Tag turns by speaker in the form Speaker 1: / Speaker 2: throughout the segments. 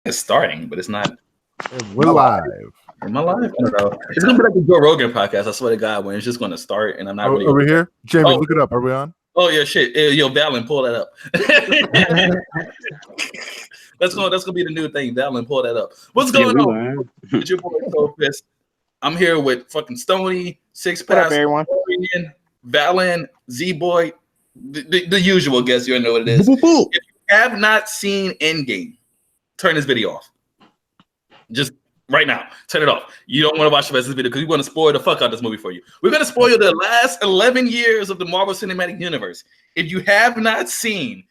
Speaker 1: It's starting, but it's not.
Speaker 2: We're live.
Speaker 1: Am I live? I don't know. It's gonna be like the Joe Rogan podcast. I swear to God, when it's just gonna start, and I'm not really
Speaker 2: over here. Jamie, look it up. Are we on?
Speaker 1: Oh yeah, shit. Yo, Valen, pull that up. That's gonna be the new thing. Valen, pull that up. What's going on? It's your boy Fist. I'm here with fucking Stony, Six Pass, Valen, Z Boy, the usual guest. You know what it is. If you have not seen Endgame, turn this video off. Just right now, turn it off. You don't want to watch the rest of this video because we want to spoil the fuck out of this movie for you. We're going to spoil the last 11 years of the Marvel Cinematic Universe. If you have not seen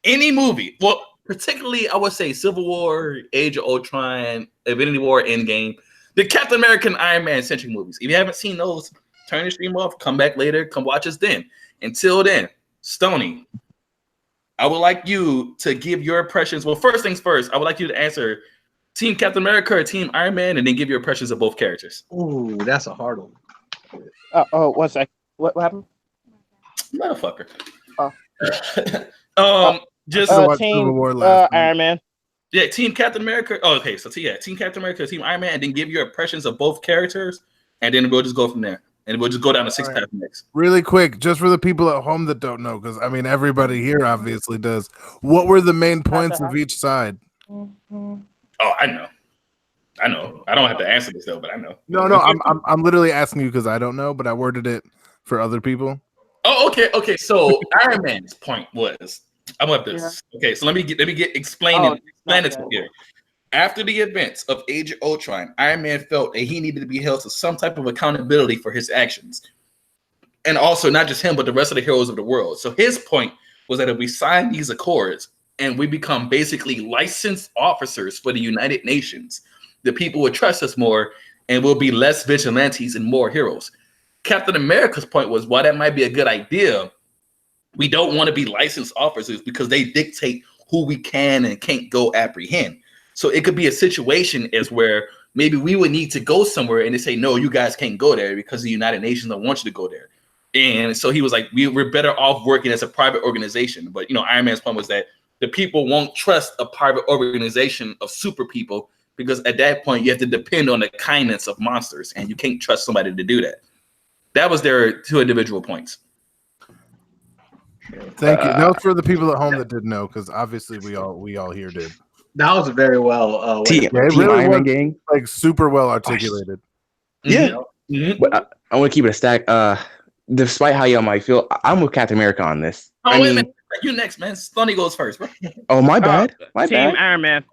Speaker 1: any movie, well, particularly I would say Civil War, Age of Ultron, Infinity War, Endgame, the Captain America and Iron Man centric movies. If you haven't seen those, turn the stream off, come back later, come watch us then. Until then, Stony, I would like you to give your impressions. Well, first things first, I would like you to answer Team Captain America or Team Iron Man, and then give your impressions of both characters.
Speaker 3: Ooh, that's a hard one.
Speaker 4: One sec. What happened?
Speaker 1: Motherfucker.
Speaker 4: Just Team Iron Man.
Speaker 1: Yeah, Team Captain America. Oh, okay. So Team Captain America, Team Iron Man, and then give your impressions of both characters, and then we'll just go from there. And we'll just go down to six pack next.
Speaker 2: Really quick, just for the people at home that don't know, because I mean everybody here obviously does. What were the main points of each side?
Speaker 1: Oh, I know. I don't have to answer this though, but I know.
Speaker 2: No, I'm literally asking you because I don't know, but I worded it for other people.
Speaker 1: Oh, okay. So Iron Man's point was, I want this. Yeah. Okay, so let me explain it here. After the events of Age of Ultron, Iron Man felt that he needed to be held to some type of accountability for his actions, and also not just him, but the rest of the heroes of the world. So his point was that if we sign these accords and we become basically licensed officers for the United Nations, the people would trust us more and we'll be less vigilantes and more heroes. Captain America's point was, while that might be a good idea, we don't want to be licensed officers because they dictate who we can and can't go apprehend. So it could be a situation as where maybe we would need to go somewhere and they say, no, you guys can't go there because the United Nations don't want you to go there. And so he was like, we're better off working as a private organization. But, Iron Man's point was that the people won't trust a private organization of super people because at that point you have to depend on the kindness of monsters and you can't trust somebody to do that. That was their two individual points.
Speaker 2: Thank you. That was for the people at home that didn't know, because obviously we all here did.
Speaker 3: That was very well.
Speaker 2: It really was like super well articulated.
Speaker 5: Yeah, but I want to keep it a stack. Despite how y'all might feel, I'm with Captain America on this.
Speaker 1: Oh, wait a minute. You next, man. Stoney goes first, bro.
Speaker 5: Oh, my bad.
Speaker 4: Team Iron Man.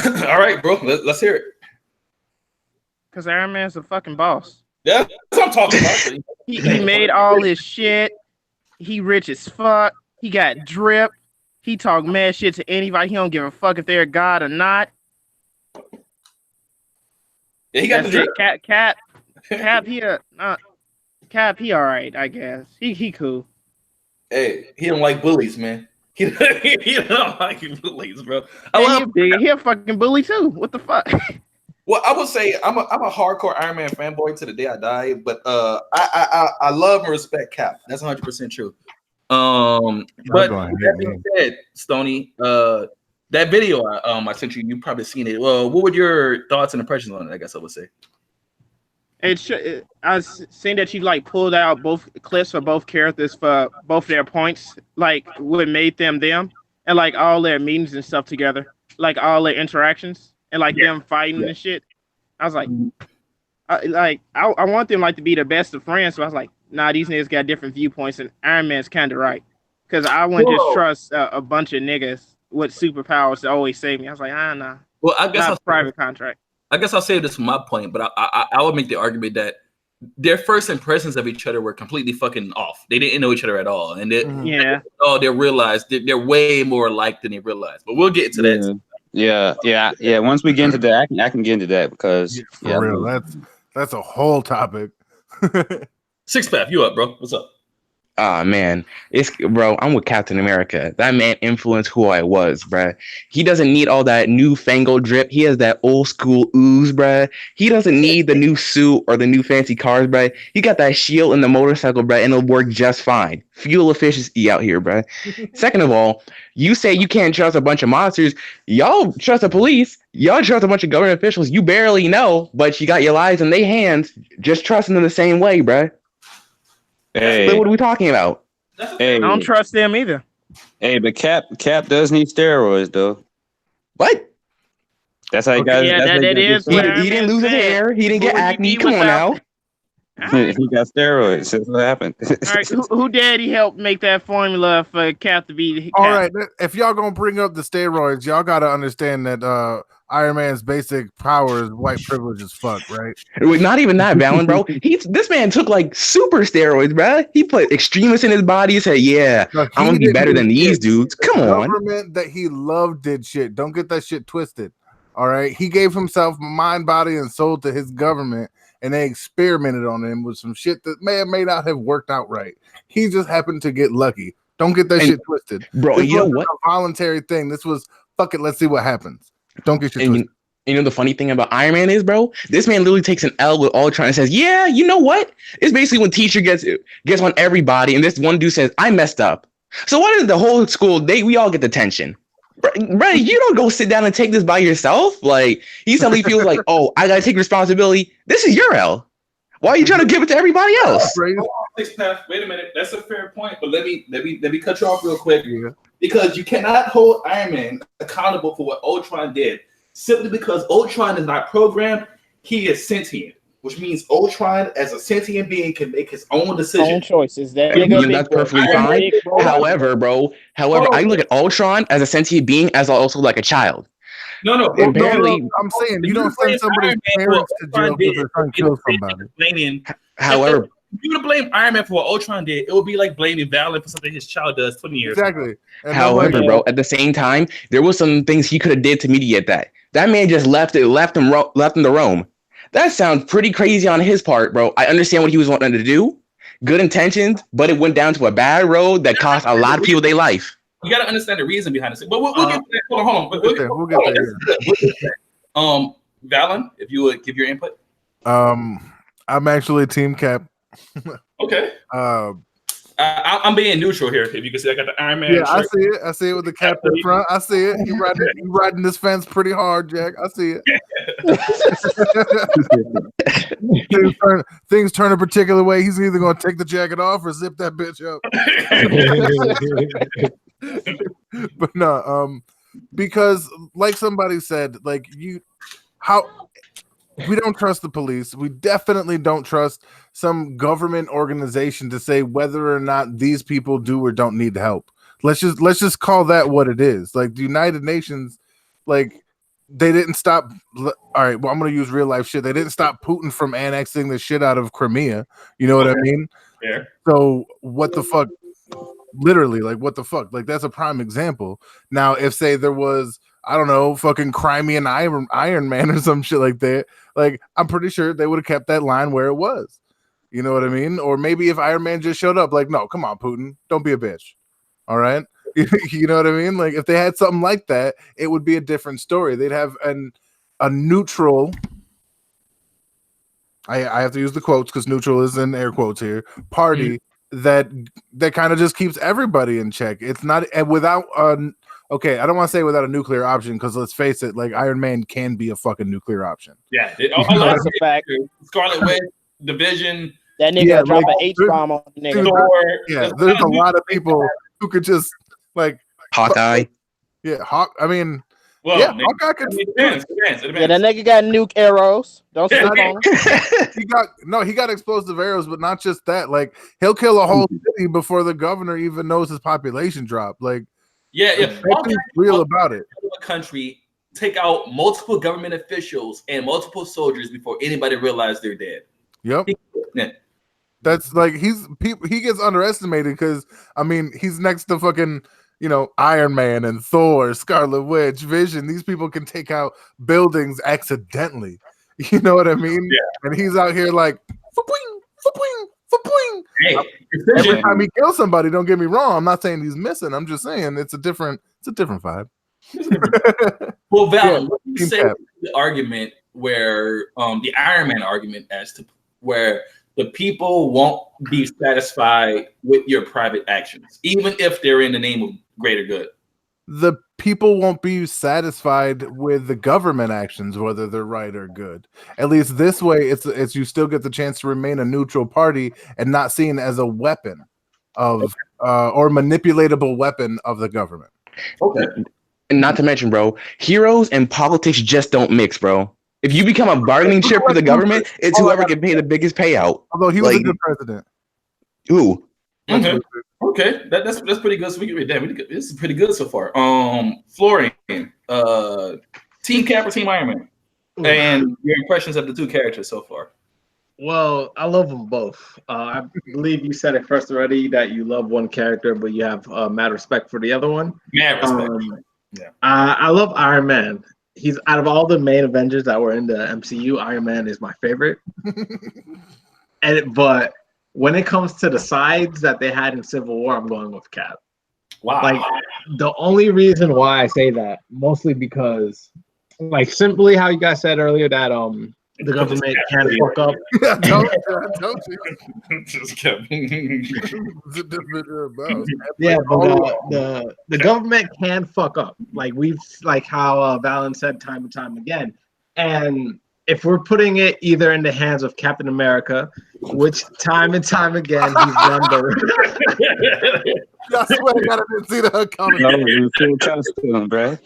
Speaker 1: All right, bro. Let's hear it.
Speaker 4: Because Iron Man's the fucking boss.
Speaker 1: Yeah, that's what I'm talking about.
Speaker 4: he made all his shit. He rich as fuck. He got drip. He talk mad shit to anybody. He don't give a fuck if they're a god or not.
Speaker 1: Yeah, he got the drip.
Speaker 4: Cap, he all right, I guess. He cool.
Speaker 1: Hey, he don't like bullies, man. He don't like bullies, bro.
Speaker 4: He a fucking bully too. What the fuck?
Speaker 1: Well, I would say I'm a hardcore Iron Man fanboy to the day I die, but I love and respect Cap. That's 100% true. But that being said, Stony, that video I sent you, you probably seen it. Well, what were your thoughts and impressions on it? I guess I would say.
Speaker 4: I seen that you pulled out both clips for both characters for both their points, what made them, and all their meetings and stuff together, all their interactions and them fighting and shit. I was like, I want them to be the best of friends. So I was like, nah, these niggas got different viewpoints, and Iron Man's kind of right, because I wouldn't just trust a bunch of niggas with superpowers to always save me. I was like, nah.
Speaker 1: Well, I guess
Speaker 4: not private contract.
Speaker 1: I guess I'll say this from my point, but I would make the argument that their first impressions of each other were completely fucking off. They didn't know each other at all, and they realized they're way more alike than they realized. But we'll get into that.
Speaker 6: Yeah. Once we get into that, I can get into that because
Speaker 2: for real, that's a whole topic.
Speaker 1: Six Pack, you up, bro? What's up?
Speaker 5: Ah man, it's bro. I'm with Captain America. That man influenced who I was, bruh. He doesn't need all that newfangled drip. He has that old school ooze, bruh. He doesn't need the new suit or the new fancy cars, bruh. He got that shield and the motorcycle, bruh, and it'll work just fine. Fuel efficiency out here, bruh. Second of all, you say you can't trust a bunch of monsters. Y'all trust the police. Y'all trust a bunch of government officials you barely know, but you got your lives in their hands. Just trusting them the same way, bruh.
Speaker 6: Hey,
Speaker 5: What are we talking about?
Speaker 6: hey,
Speaker 4: I don't trust them either.
Speaker 6: hey, but Cap does need steroids though.
Speaker 5: What?
Speaker 6: That's how he
Speaker 4: Okay,
Speaker 6: got.
Speaker 4: yeah,
Speaker 6: that's how
Speaker 4: that
Speaker 6: got
Speaker 4: is
Speaker 6: his
Speaker 5: He,
Speaker 4: what
Speaker 6: steroids.
Speaker 5: he didn't lose his hair. He didn't get
Speaker 4: What would you
Speaker 5: acne.
Speaker 4: be
Speaker 5: Come on now.
Speaker 4: without- All right.
Speaker 6: He got steroids. That's what happened.
Speaker 4: All right, who daddy helped make that formula for Cap to be Cap?
Speaker 2: All right, if y'all gonna bring up the steroids, y'all gotta understand that Iron Man's basic power is white privilege as fuck, right?
Speaker 5: Not even that, Valen, bro. This man took like super steroids, bro. He put extremists in his body and said, "Yeah,
Speaker 2: Look,
Speaker 5: I'm
Speaker 2: he
Speaker 5: gonna be
Speaker 2: didn't
Speaker 5: better
Speaker 2: do
Speaker 5: than these
Speaker 2: shit.
Speaker 5: dudes."
Speaker 2: The
Speaker 5: Come on.
Speaker 2: government that he loved did shit. Don't get that shit twisted. All right, he gave himself mind, body, and soul to his government, and they experimented on him with some shit that may or may not have worked out right. He just happened to get lucky. Don't get that
Speaker 5: And-
Speaker 2: shit twisted.
Speaker 5: Bro,
Speaker 2: This
Speaker 5: you know
Speaker 2: wasn't
Speaker 5: what?
Speaker 2: a voluntary thing. This was fuck it. Let's see what happens. Don't get shit
Speaker 5: And
Speaker 2: twisted.
Speaker 5: you know the funny thing about Iron Man is, bro, this man literally takes an L with Ultron and says, "Yeah, you know what?" It's basically when teacher gets on everybody, and this one dude says, "I messed up." So what is the whole school? We all get detention. Bro, you don't go sit down and take this by yourself. Like he suddenly feels like, "Oh, I gotta take responsibility." This is your L. Why are you trying to give it to everybody else?
Speaker 2: Right?
Speaker 1: Six Path, wait a minute. That's a fair point, but let me cut you off real quick
Speaker 2: Yeah.
Speaker 1: because you cannot hold Iron Man accountable for what Ultron did simply because Ultron is not programmed. He is sentient, which means Ultron, as a sentient being, can make his own
Speaker 4: Own
Speaker 1: decisions.
Speaker 4: choices. That
Speaker 1: And
Speaker 4: nigga
Speaker 5: And that's
Speaker 4: big boy.
Speaker 5: perfectly
Speaker 1: Iron
Speaker 5: fine.
Speaker 4: Big boy.
Speaker 5: However, I look at Ultron as a sentient being as also like a child.
Speaker 1: No,
Speaker 2: Well, no,
Speaker 5: Apparently-
Speaker 2: no, I'm saying you don't send somebody's parents to jail because their son killed somebody.
Speaker 5: However,
Speaker 1: If you were to blame Iron Man for what Ultron did, it would be like blaming Valen for something his child does 20 years ago.
Speaker 2: Exactly. And
Speaker 5: However,
Speaker 2: nobody-
Speaker 5: bro, at the same time, there was some things he could have did to mediate that. That man just left him to roam. That sounds pretty crazy on his part, bro. I understand what he was wanting to do, good intentions, but it went down to a bad road that cost a lot of people their life.
Speaker 1: You got to understand the reason behind it. But we'll get to that. Hold on.
Speaker 2: We'll get there.
Speaker 1: We'll get there. Valen, if you would give your input.
Speaker 2: I'm actually Team Cap.
Speaker 1: Okay. I'm being neutral here. If you can see, I got the Iron Man.
Speaker 2: Yeah, I
Speaker 1: shirt.
Speaker 2: see it. I see it with the cap in front. I see it. You riding this fence pretty hard, Jack. I see it. things turn a particular way. He's either going to take the jacket off or zip that bitch up. But no, because like somebody said, like we don't trust the police. We definitely don't trust some government organization to say whether or not these people do or don't need help. Let's just call that what it is. Like the United Nations, like they didn't stop. All right, well, I'm gonna use real life shit. They didn't stop Putin from annexing the shit out of Crimea. You know what I mean?
Speaker 1: Yeah.
Speaker 2: So what the fuck? Literally, like what the fuck? Like that's a prime example. Now, if say there was, I don't know, fucking Crimean Iron Man or some shit like that, like I'm pretty sure they would have kept that line where it was. You know what I mean? Or maybe if Iron Man just showed up, like, no, come on, Putin, don't be a bitch. All right. You know what I mean? Like if they had something like that, it would be a different story. They'd have a neutral. I have to use the quotes because neutral is in air quotes here. Party that kind of just keeps everybody in check. It's not without okay, I don't want to say without a nuclear option because let's face it, like Iron Man can be a fucking nuclear option.
Speaker 1: Yeah.
Speaker 4: That's a fact.
Speaker 1: Scarlet Witch, Division,
Speaker 4: That nigga
Speaker 2: Yeah,
Speaker 4: drop
Speaker 2: like,
Speaker 4: an H-bomb on the nigga.
Speaker 1: Thor.
Speaker 2: Yeah, there's a lot of people who could just like
Speaker 5: Hawkeye.
Speaker 2: yeah, I mean,
Speaker 1: Well,
Speaker 2: yeah,
Speaker 1: maybe-
Speaker 2: Hawkeye could.
Speaker 1: it depends. It
Speaker 4: Yeah,
Speaker 1: depends.
Speaker 4: that nigga got nuke arrows. Don't sleep
Speaker 1: Yeah.
Speaker 4: on him.
Speaker 2: He got explosive arrows, but not just that. Like he'll kill a whole city before the governor even knows his population dropped. Like
Speaker 1: Yeah.
Speaker 2: that's real about it.
Speaker 1: A country take out multiple government officials and multiple soldiers before anybody realized they're dead.
Speaker 2: Yep.
Speaker 1: Yeah.
Speaker 2: That's like he gets underestimated because I mean he's next to fucking Iron Man and Thor, Scarlet Witch, Vision. These people can take out buildings accidentally. You know what I mean?
Speaker 1: Yeah.
Speaker 2: And he's out here like, "Fa-boing, fa-boing, Fa-boing.
Speaker 1: Hey,
Speaker 2: Every time he kills somebody, don't get me wrong. I'm not saying he's missing. I'm just saying it's a different vibe.
Speaker 1: well, Val,
Speaker 2: Yeah,
Speaker 1: what do you
Speaker 2: Team
Speaker 1: say
Speaker 2: Cap.
Speaker 1: to the argument where the Iron Man argument as to where the people won't be satisfied with your private actions, even if they're in the name of greater good?
Speaker 2: The people won't be satisfied with the government actions, whether they're right or good. At least this way, it's you still get the chance to remain a neutral party and not seen as a weapon of or manipulatable weapon of the government.
Speaker 1: Okay.
Speaker 5: And not to mention, bro, heroes and politics just don't mix, bro. If you become a bargaining chip for the government, it's whoever can pay the biggest payout.
Speaker 2: Although he was a
Speaker 5: Like-
Speaker 2: good president.
Speaker 5: Ooh,
Speaker 1: Okay, that's pretty good. So we this is pretty good so far. Florian, Team Cap or Team Iron Man, and your impressions of the two characters so far.
Speaker 3: Well, I love them both. I believe you said it first already that you love one character, but you have mad respect for the other one.
Speaker 1: Mad respect.
Speaker 3: Yeah. I love Iron Man. He's out of all the main Avengers that were in the MCU, Iron Man is my favorite. But when it comes to the sides that they had in Civil War, I'm going with Cap.
Speaker 1: Wow.
Speaker 3: Like the only reason why I say that, mostly because, like, simply how you guys said earlier that the government can't fuck up.
Speaker 2: Don't you?
Speaker 1: Just kidding.
Speaker 3: Yeah, but the government can fuck up. Like how Valen said time and time again. And if we're putting it either in the hands of Captain America, which time and time again he's done the
Speaker 2: I swear to God, I didn't see the coming.
Speaker 6: No, you feel trust to him, bro.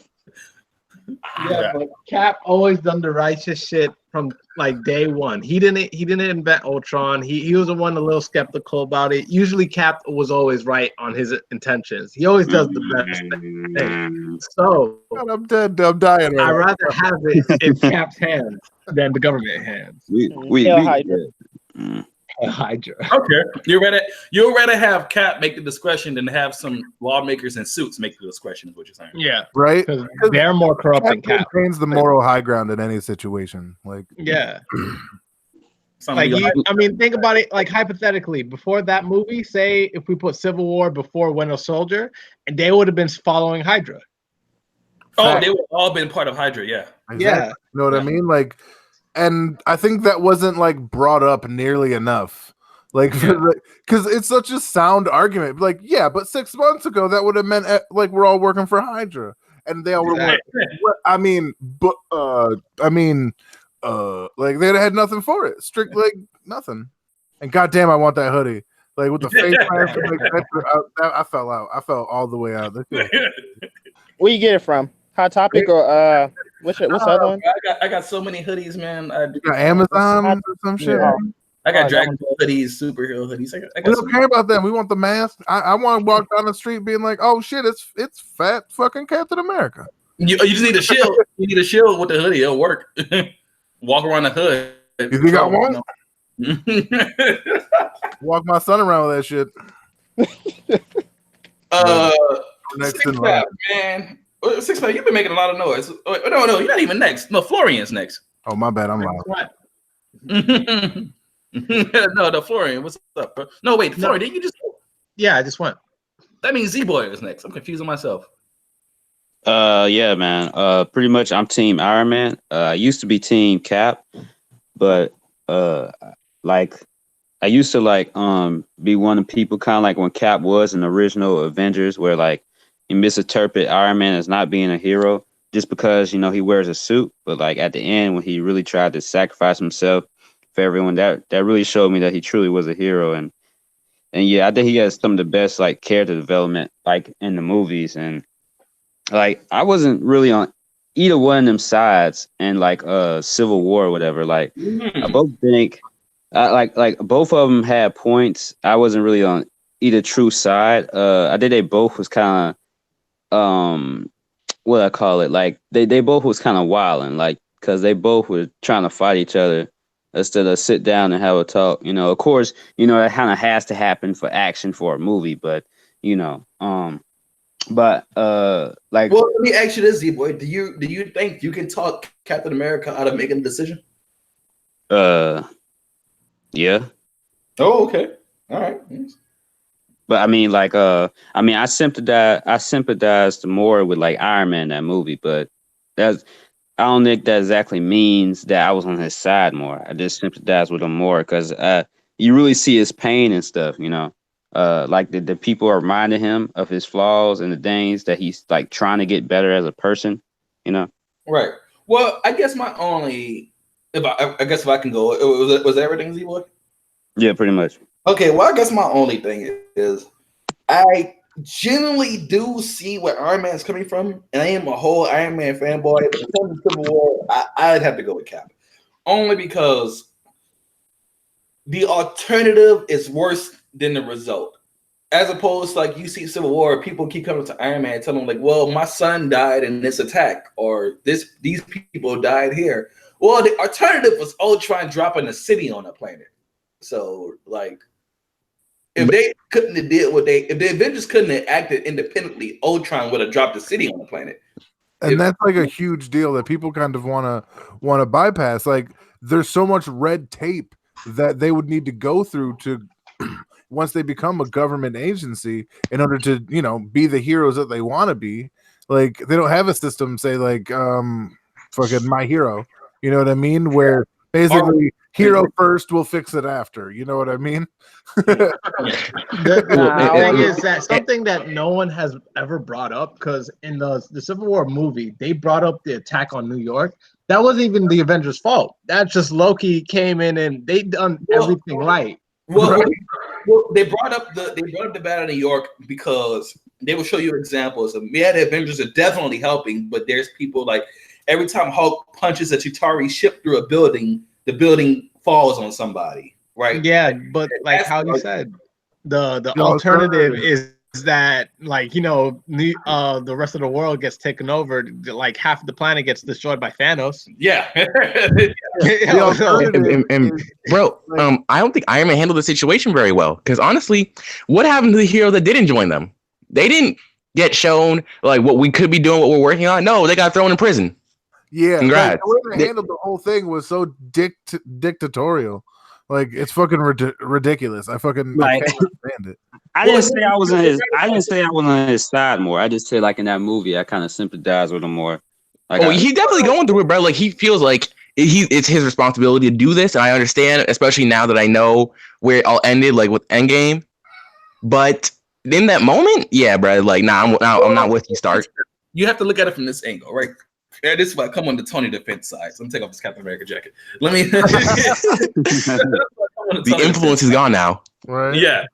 Speaker 3: yeah, but Cap always done the righteous shit from like day one. He didn't invent Ultron. He was the one a little skeptical about it. Usually Cap was always right on his intentions. He always does the best thing. So
Speaker 2: God, I'm dead. I'm dying.
Speaker 3: I'd
Speaker 2: Right
Speaker 3: rather have it in Cap's hands than the government hands.
Speaker 6: We
Speaker 4: Hydra.
Speaker 3: Hydra.
Speaker 1: Okay, you'd rather have Cap make the discretion than have some lawmakers in suits make the discretion. Is what you're saying?
Speaker 3: Yeah,
Speaker 2: right?
Speaker 3: because they're more corrupt than Cap.
Speaker 2: Maintains the moral high ground in any situation. Like,
Speaker 3: Yeah.
Speaker 1: Something
Speaker 3: Like I mean, think about it. Like hypothetically, before that movie, say if we put Civil War before Winter Soldier, and they would have been following Hydra.
Speaker 1: they would all been part of Hydra. Yeah.
Speaker 2: exactly.
Speaker 3: Yeah.
Speaker 2: You know what I mean? Like, and I think that wasn't like brought up nearly enough. Like, because it's such a sound argument. Like, yeah, but 6 months ago that would have meant like we're all working for Hydra, and they all were. What I mean, but like they'd had nothing for it. Strict like nothing. And goddamn, I want that hoodie. Like with the face mask, like, I fell out. I fell all the way out.
Speaker 4: Where you get it from? Hot Topic or what's the other one?
Speaker 1: I got so many hoodies, man.
Speaker 2: You got Amazon or some shit.
Speaker 4: Yeah.
Speaker 1: I got Dragon Ball hoodies, superhero hoodies. I
Speaker 2: We
Speaker 1: got
Speaker 2: don't care about them. We want the mask. I want to walk down the street being like, "Oh shit, it's fat fucking Captain America."
Speaker 1: you just need a shield. You need a shield with the hoodie. It'll work. Walk around the hood.
Speaker 2: You think I want? Walk my son around with that shit. Next in line.
Speaker 1: man. Six Pack, you've been making a lot of noise. Oh, no, you're not even next. No, Florian's next.
Speaker 2: Oh my bad, I'm loud.
Speaker 3: What?
Speaker 1: No, Florian, what's up? Bro? No, wait, Florian, didn't you just?
Speaker 3: Yeah, I just went.
Speaker 1: That means Z-Boy is next. I'm confusing myself.
Speaker 6: Yeah, man. Pretty much I'm Team Iron Man. I used to be Team Cap, but like I used to like be one of the people kind of like when Cap was in the original Avengers, where like he misinterpreted Iron Man as not being a hero just because, you know, he wears a suit. But like at the end, when he really tried to sacrifice himself for everyone, that really showed me that he truly was a hero. And yeah, I think he has some of the best like character development like in the movies. And like I wasn't really on either one of them sides in like Civil War or whatever. Like I both think like both of them had points. I wasn't really on either true side. I think they both was kind of what I call it, like they both was kind of wilding, like because they both were trying to fight each other instead of sit down and have a talk. You know, of course, you know that kind of has to happen for action for a movie, but you know, like.
Speaker 1: Well, let me ask you this, Z-Boy. Do you think you can talk Captain America out of making a decision?
Speaker 6: Yeah.
Speaker 1: Oh, okay. All right.
Speaker 6: But I mean, like, I sympathize more with like Iron Man that movie, but that's I don't think that exactly means that I was on his side more. I just sympathize with him more because you really see his pain and stuff, you know. Like the people are reminding him of his flaws and the things that he's like trying to get better as a person, you know.
Speaker 1: Right. Well, I guess my only, if I can go, was everything Z-Boy?
Speaker 6: Yeah, pretty much.
Speaker 1: Okay, well, I guess my only thing is I genuinely do see where Iron Man is coming from, and I am a whole Iron Man fanboy. But in terms of Civil War, I'd have to go with Cap, only because the alternative is worse than the result. As opposed to like you see Civil War, people keep coming to Iron Man and telling them like, "Well, my son died in this attack," or these people died here. Well, the alternative was Ultron dropping a city on a planet. So like, if they couldn't have did what if the Avengers couldn't have acted independently, Ultron would have dropped a city on the planet.
Speaker 2: And that's like a huge deal that people kind of want to bypass. Like, there's so much red tape that they would need to go through to once they become a government agency in order to, you know, be the heroes that they want to be. Like, they don't have a system say like fucking My Hero, you know what I mean, where basically hero first, we'll fix it after, you know what I mean.
Speaker 3: The thing is that something that no one has ever brought up, because in the Civil War movie they brought up the attack on New York. That wasn't even the Avengers' fault. That's just Loki came in and they done everything right.
Speaker 1: Well, they brought up the Battle of New York because they will show you examples of the Avengers are definitely helping, but there's people like every time Hulk punches a Chitauri ship through a building, the building falls on somebody, right?
Speaker 3: Yeah, but like how you said, the alternative is that, like, you know, the rest of the world gets taken over, like half of the planet gets destroyed by Thanos.
Speaker 1: Yeah.
Speaker 5: Bro, I don't think Iron Man handled the situation very well, because honestly, what happened to the hero that didn't join them? They didn't get shown like what we could be doing, what we're working on. No, they got thrown in prison.
Speaker 2: Yeah,
Speaker 5: congrats.
Speaker 2: Like, the way they handled the whole thing was so dictatorial. Like, it's fucking ridiculous. I can't understand it.
Speaker 6: I didn't say I was on his side more. I just said like in that movie, I kind of sympathize with him more. Like,
Speaker 5: he's definitely going through it, bro. Like, he feels like it's his responsibility to do this, and I understand, especially now that I know where it all ended, like with Endgame. But in that moment, yeah, bro. Like, I'm not with you. Stark.
Speaker 1: You have to look at it from this angle, right? Yeah, this is why I come on the Tony defense side. So I'm taking off this Captain America jacket. Let me.
Speaker 5: The influence is gone now.
Speaker 2: Right.
Speaker 1: Yeah.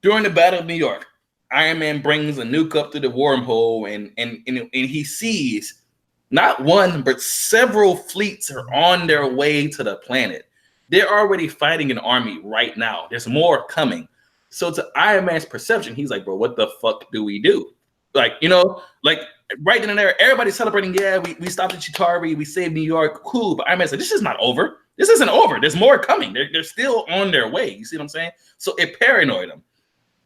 Speaker 1: During the Battle of New York, Iron Man brings a nuke up through the wormhole, and he sees not one but several fleets are on their way to the planet. They're already fighting an army right now. There's more coming. So to Iron Man's perception, he's like, bro, what the fuck do we do? Like, you know, like right then and there, everybody's celebrating. Yeah, we stopped at Chitauri, we saved New York, cool. But Iron Man's like, this is not over. This isn't over. There's more coming. They're still on their way. You see what I'm saying? So it paranoid him.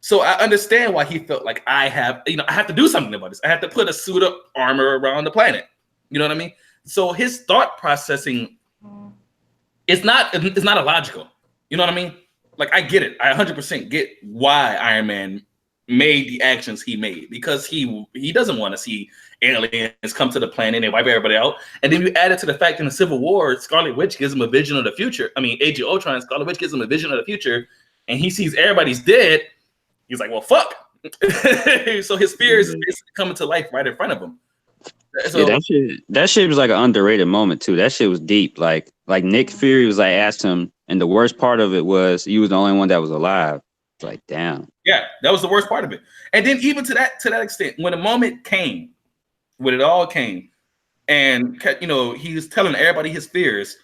Speaker 1: So I understand why he felt like I have to do something about this. I have to put a suit of armor around the planet. You know what I mean? So his thought processing it's not illogical. You know what I mean? Like, I get it. I 100% get why Iron Man made the actions he made, because he doesn't want to see aliens come to the planet and wipe everybody out. And then you add it to the fact in the Civil War, Scarlet Witch gives him a vision of the future. I mean, Age of Ultron, Scarlet Witch gives him a vision of the future, and he sees everybody's dead. He's like, well, fuck. So his fears is basically coming to life right in front of him. So,
Speaker 6: yeah, that shit was like an underrated moment too. That shit was deep. Like Nick Fury was like asked him, and the worst part of it was he was the only one that was alive. It's like, damn.
Speaker 1: Yeah, that was the worst part of it. And then even to that extent, when the moment came, when it all came, and you know, he was telling everybody his fears.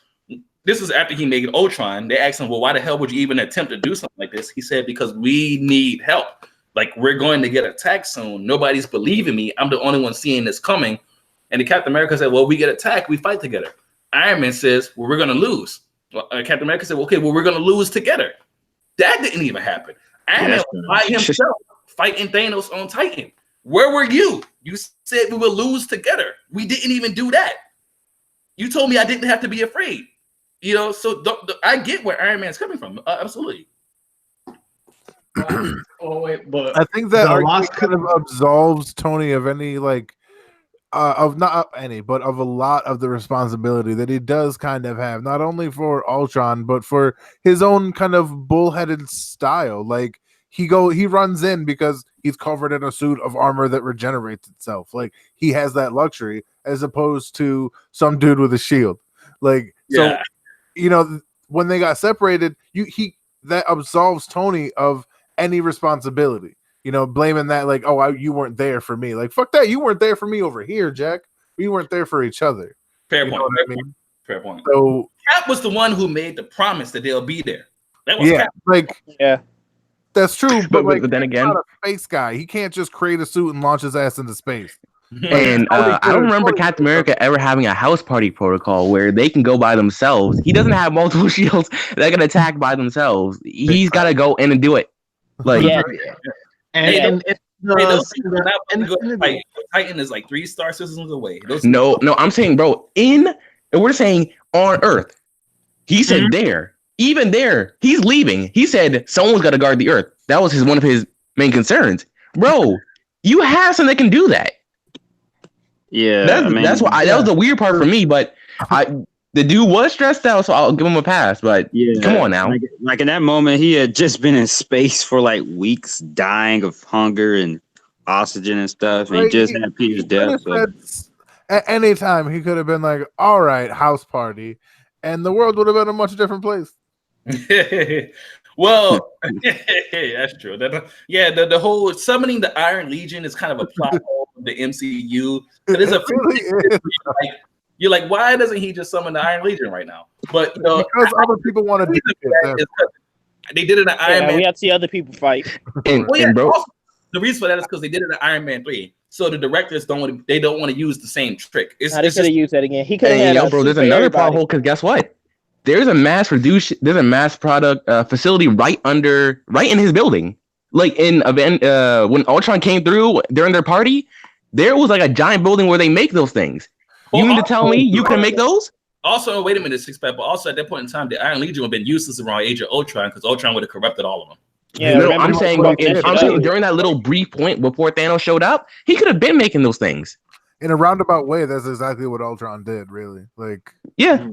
Speaker 1: This is after he made Ultron. They asked him, well, why the hell would you even attempt to do something like this? He said, because we need help. Like, we're going to get attacked soon. Nobody's believing me. I'm the only one seeing this coming. And the Captain America said, well, we get attacked, we fight together. Iron Man says, well, we're going to lose. Well, Captain America said, well, okay, well, we're going to lose together. That didn't even happen. Iron Man was by himself fighting Thanos on Titan. Where were you? You said we will lose together. We didn't even do that. You told me I didn't have to be afraid. You know, so I get where Iron Man's coming from. Absolutely.
Speaker 3: Oh wait, but
Speaker 2: I think that
Speaker 3: The
Speaker 2: argument
Speaker 3: lost
Speaker 2: kind of absolves Tony of any like of not any, but of a lot of the responsibility that he does kind of have, not only for Ultron, but for his own kind of bullheaded style. Like he runs in because he's covered in a suit of armor that regenerates itself. Like he has that luxury as opposed to some dude with a shield. Like so, you know, when they got separated, that absolves Tony of any responsibility. You know, blaming that like, oh, you weren't there for me. Like, fuck that, you weren't there for me over here, Jack. We weren't there for each other.
Speaker 1: Fair point. Fair point.
Speaker 2: So
Speaker 1: Cap was the one who made the promise that they'll be there. That was
Speaker 2: yeah,
Speaker 1: Cap.
Speaker 2: like that's true. But like,
Speaker 5: then again,
Speaker 2: he's not a space guy. He can't just create a suit and launch his ass into space.
Speaker 5: And I don't remember Captain America ever having a house party protocol where they can go by themselves. He doesn't have multiple shields that can attack by themselves. He's got to go in and do it. Like,
Speaker 3: and
Speaker 1: Titan is like 3-star systems away.
Speaker 5: No, I'm saying, bro, we're saying on Earth. He said there, even there, he's leaving. He said someone's got to guard the Earth. That was one of his main concerns, bro. You have someone that can do that.
Speaker 6: Yeah,
Speaker 5: that's why that was the weird part for me. But the dude was stressed out, so I'll give him a pass. But come on now,
Speaker 6: like in that moment, he had just been in space for like weeks, dying of hunger and oxygen and stuff, and he just had Peter's death. So.
Speaker 2: At any time, he could have been like, "All right, house party," and the world would have been a much different place.
Speaker 1: Well, that's true. The whole summoning the Iron Legion is kind of a plot hole of the MCU. But it's you're like, why doesn't he just summon the Iron Legion right now? But you know,
Speaker 2: because other people want to do it.
Speaker 1: They did it in Iron Man.
Speaker 4: We have to see other people fight.
Speaker 5: Bro,
Speaker 1: also, the reason for that is because they did it in Iron Man 3. So the directors don't want to use the same trick.
Speaker 4: They could have used that again. He could have
Speaker 5: bro, there's another plot hole because guess what? There's a mass product facility right in his building. Like in when Ultron came through during their party, there was like a giant building where they make those things. You mean to tell me you can make those?
Speaker 1: Also, wait a minute, Six-Pack, but also at that point in time, the Iron Legion would have been useless around Age of Ultron because Ultron would have corrupted all of them.
Speaker 4: Yeah,
Speaker 5: no, I'm saying during that little brief point before Thanos showed up, he could have been making those things.
Speaker 2: In a roundabout way, that's exactly what Ultron did, really. Like,
Speaker 5: yeah.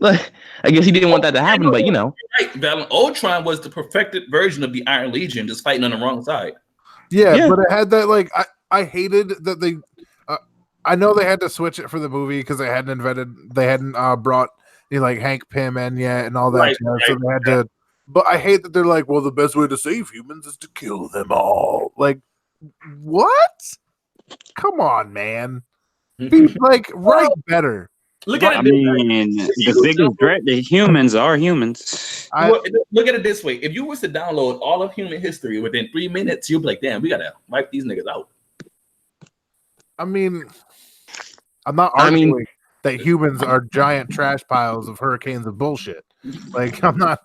Speaker 5: I guess he didn't want that to happen, but you know.
Speaker 1: Right, Valen. Ultron was the perfected version of the Iron Legion, just fighting on the wrong side.
Speaker 2: Yeah, but it had that, like, I hated that they, I know they had to switch it for the movie because they hadn't brought, you know, like Hank Pym in yet and all that. So they had to, but I hate that they're like, well, the best way to save humans is to kill them all. Like, what? Come on, man. Be like, write better.
Speaker 1: Look at it.
Speaker 6: The biggest threat to humans are humans.
Speaker 1: Look at it this way: if you was to download all of human history within 3 minutes, you'll be like, "Damn, we gotta wipe these niggas out."
Speaker 2: I mean, I'm not arguing that humans are giant trash piles of hurricanes of bullshit. Like, I'm not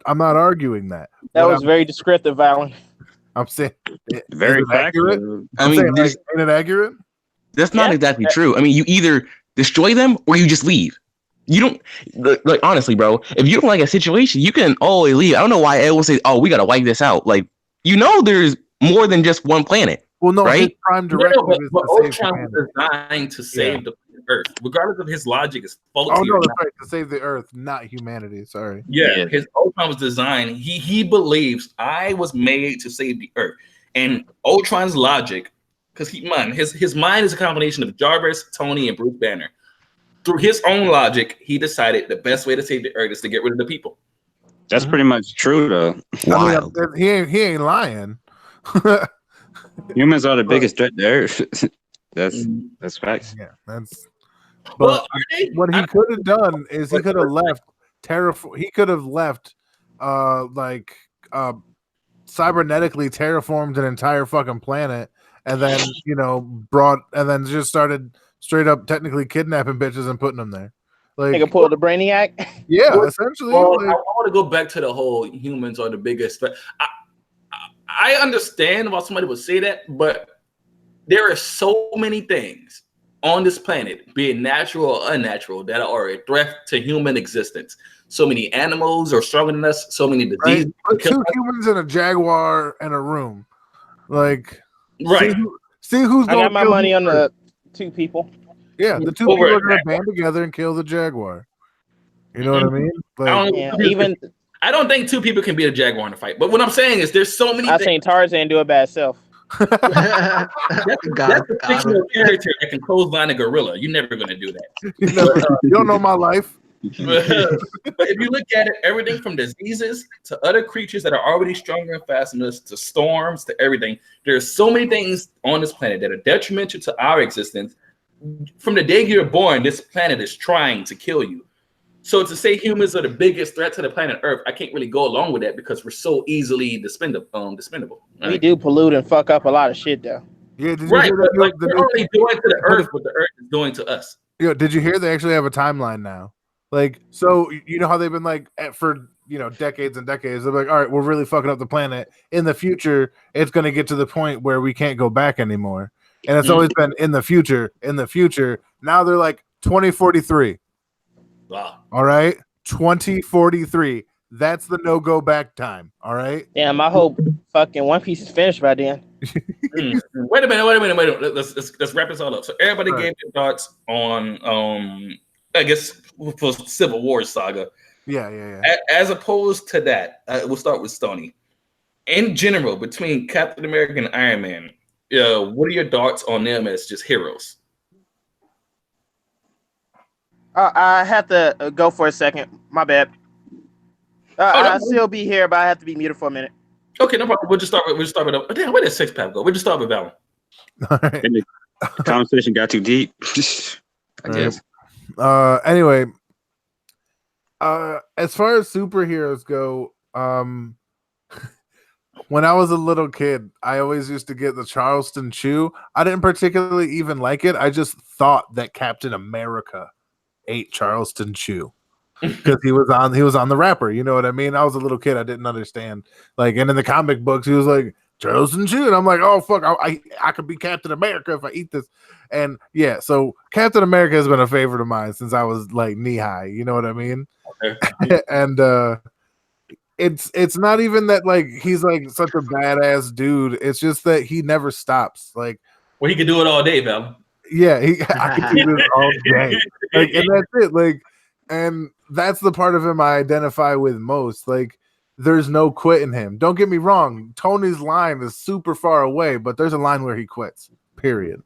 Speaker 2: arguing that.
Speaker 4: That was very descriptive, Alan.
Speaker 2: I'm saying
Speaker 6: very accurate.
Speaker 2: Ain't it accurate?
Speaker 5: That's not exactly true. I mean, you either destroy them or you just leave. You don't like honestly, bro. If you don't like a situation, you can always leave. I don't know why everyone say, "Oh, we gotta wipe this out." Like, you know, there's more than just one planet.
Speaker 2: Well, no,
Speaker 5: right?
Speaker 2: His prime directive is
Speaker 1: but
Speaker 2: to save
Speaker 1: Ultron was designed to save the Earth, regardless of his logic is faulty.
Speaker 2: Oh no, that's right. To save the Earth, not humanity. Sorry.
Speaker 1: Yeah, his Ultron was designed. He believes I was made to save the Earth, and Ultron's logic, because his mind is a combination of Jarvis, Tony, and Bruce Banner. Through his own logic, he decided the best way to save the Earth is to get rid of the people.
Speaker 6: That's pretty much true, though.
Speaker 5: Wild.
Speaker 2: I mean, he ain't lying.
Speaker 6: Humans are the biggest threat to Earth. That's facts.
Speaker 2: Yeah, that's. But what he could have done is he could have left He could have left, cybernetically terraformed an entire fucking planet, and then just started straight up technically kidnapping bitches and putting them there. Like,
Speaker 4: they can pull the Brainiac.
Speaker 2: Yeah, essentially.
Speaker 1: Well, I want to go back to the whole humans are the biggest threat. I understand why somebody would say that, but there are so many things on this planet, be it natural or unnatural, that are a threat to human existence. So many animals are stronger than us. So many diseases.
Speaker 2: Right? Put two humans in a jaguar in a room. Like,
Speaker 1: Right.
Speaker 2: See who's
Speaker 4: I
Speaker 2: going
Speaker 4: got my money on the 2 people.
Speaker 2: Yeah, the 2
Speaker 1: Over
Speaker 2: people
Speaker 1: a
Speaker 2: are going to
Speaker 1: jaguar.
Speaker 2: band together and kill the jaguar. You know what I mean?
Speaker 1: I don't,
Speaker 4: Yeah, even
Speaker 1: I don't think 2 people can beat a jaguar in a fight. But what I'm saying is, there's so many.
Speaker 4: I seen Tarzan do it by itself.
Speaker 1: That's a fictional character that can clothesline a gorilla. You're never going to do that.
Speaker 2: You don't know my life.
Speaker 1: But if you look at it, everything from diseases to other creatures that are already stronger and faster than us, to storms, to everything. There's so many things on this planet that are detrimental to our existence. From the day you're born, this planet is trying to kill you. So to say humans are the biggest threat to the planet Earth, I can't really go along with that because we're so easily expendable. Right?
Speaker 4: We do pollute and fuck up a lot of shit, though.
Speaker 2: Yeah, did you
Speaker 1: Right,
Speaker 2: hear
Speaker 1: but
Speaker 2: that?
Speaker 1: we're only doing to the Earth what the Earth is doing to us.
Speaker 2: Did you hear they actually have a timeline now? Like, so you know how they've been like for decades and decades. They're like, all right, we're really fucking up the planet. In the future, it's going to get to the point where we can't go back anymore. And it's always been in the future. Now they're like 2043.
Speaker 1: Wow.
Speaker 2: All right, 2043. That's the no go back time. All right.
Speaker 4: Damn, I hope fucking One Piece is finished by then.
Speaker 1: Wait a minute. Let's wrap this all up. So everybody gave their thoughts on I guess for Civil War saga.
Speaker 2: Yeah.
Speaker 1: As opposed to that, we'll start with Stoney. In general, between Captain America and Iron Man, what are your thoughts on them as just heroes?
Speaker 4: I have to go for a second. My bad. I'll still be here, but I have to be muted for a minute.
Speaker 1: Okay, no problem. We'll just start with damn, where did 6-pack go? We'll just start with Valen.
Speaker 2: All right.
Speaker 6: And the conversation got too deep. I guess.
Speaker 2: Anyway, as far as superheroes go, when I was a little kid, I always used to get the Charleston Chew. I didn't particularly even like it. I just thought that Captain America ate Charleston Chew because he was on the wrapper. You know what I mean? I was a little kid. I didn't understand. Like, and in the comic books, he was like Charleston Chew, and I'm like, oh fuck, I could be Captain America if I eat this. And yeah, so Captain America has been a favorite of mine since I was like knee high. You know what I mean? Okay. And it's not even that like he's like such a badass dude. It's just that he never stops. Like,
Speaker 1: well, he could do it all day, Val.
Speaker 2: Yeah, I could do this all day. Like, and that's it. Like, and that's the part of him I identify with most. Like, there's no quitting him. Don't get me wrong. Tony's line is super far away, but there's a line where he quits. Period.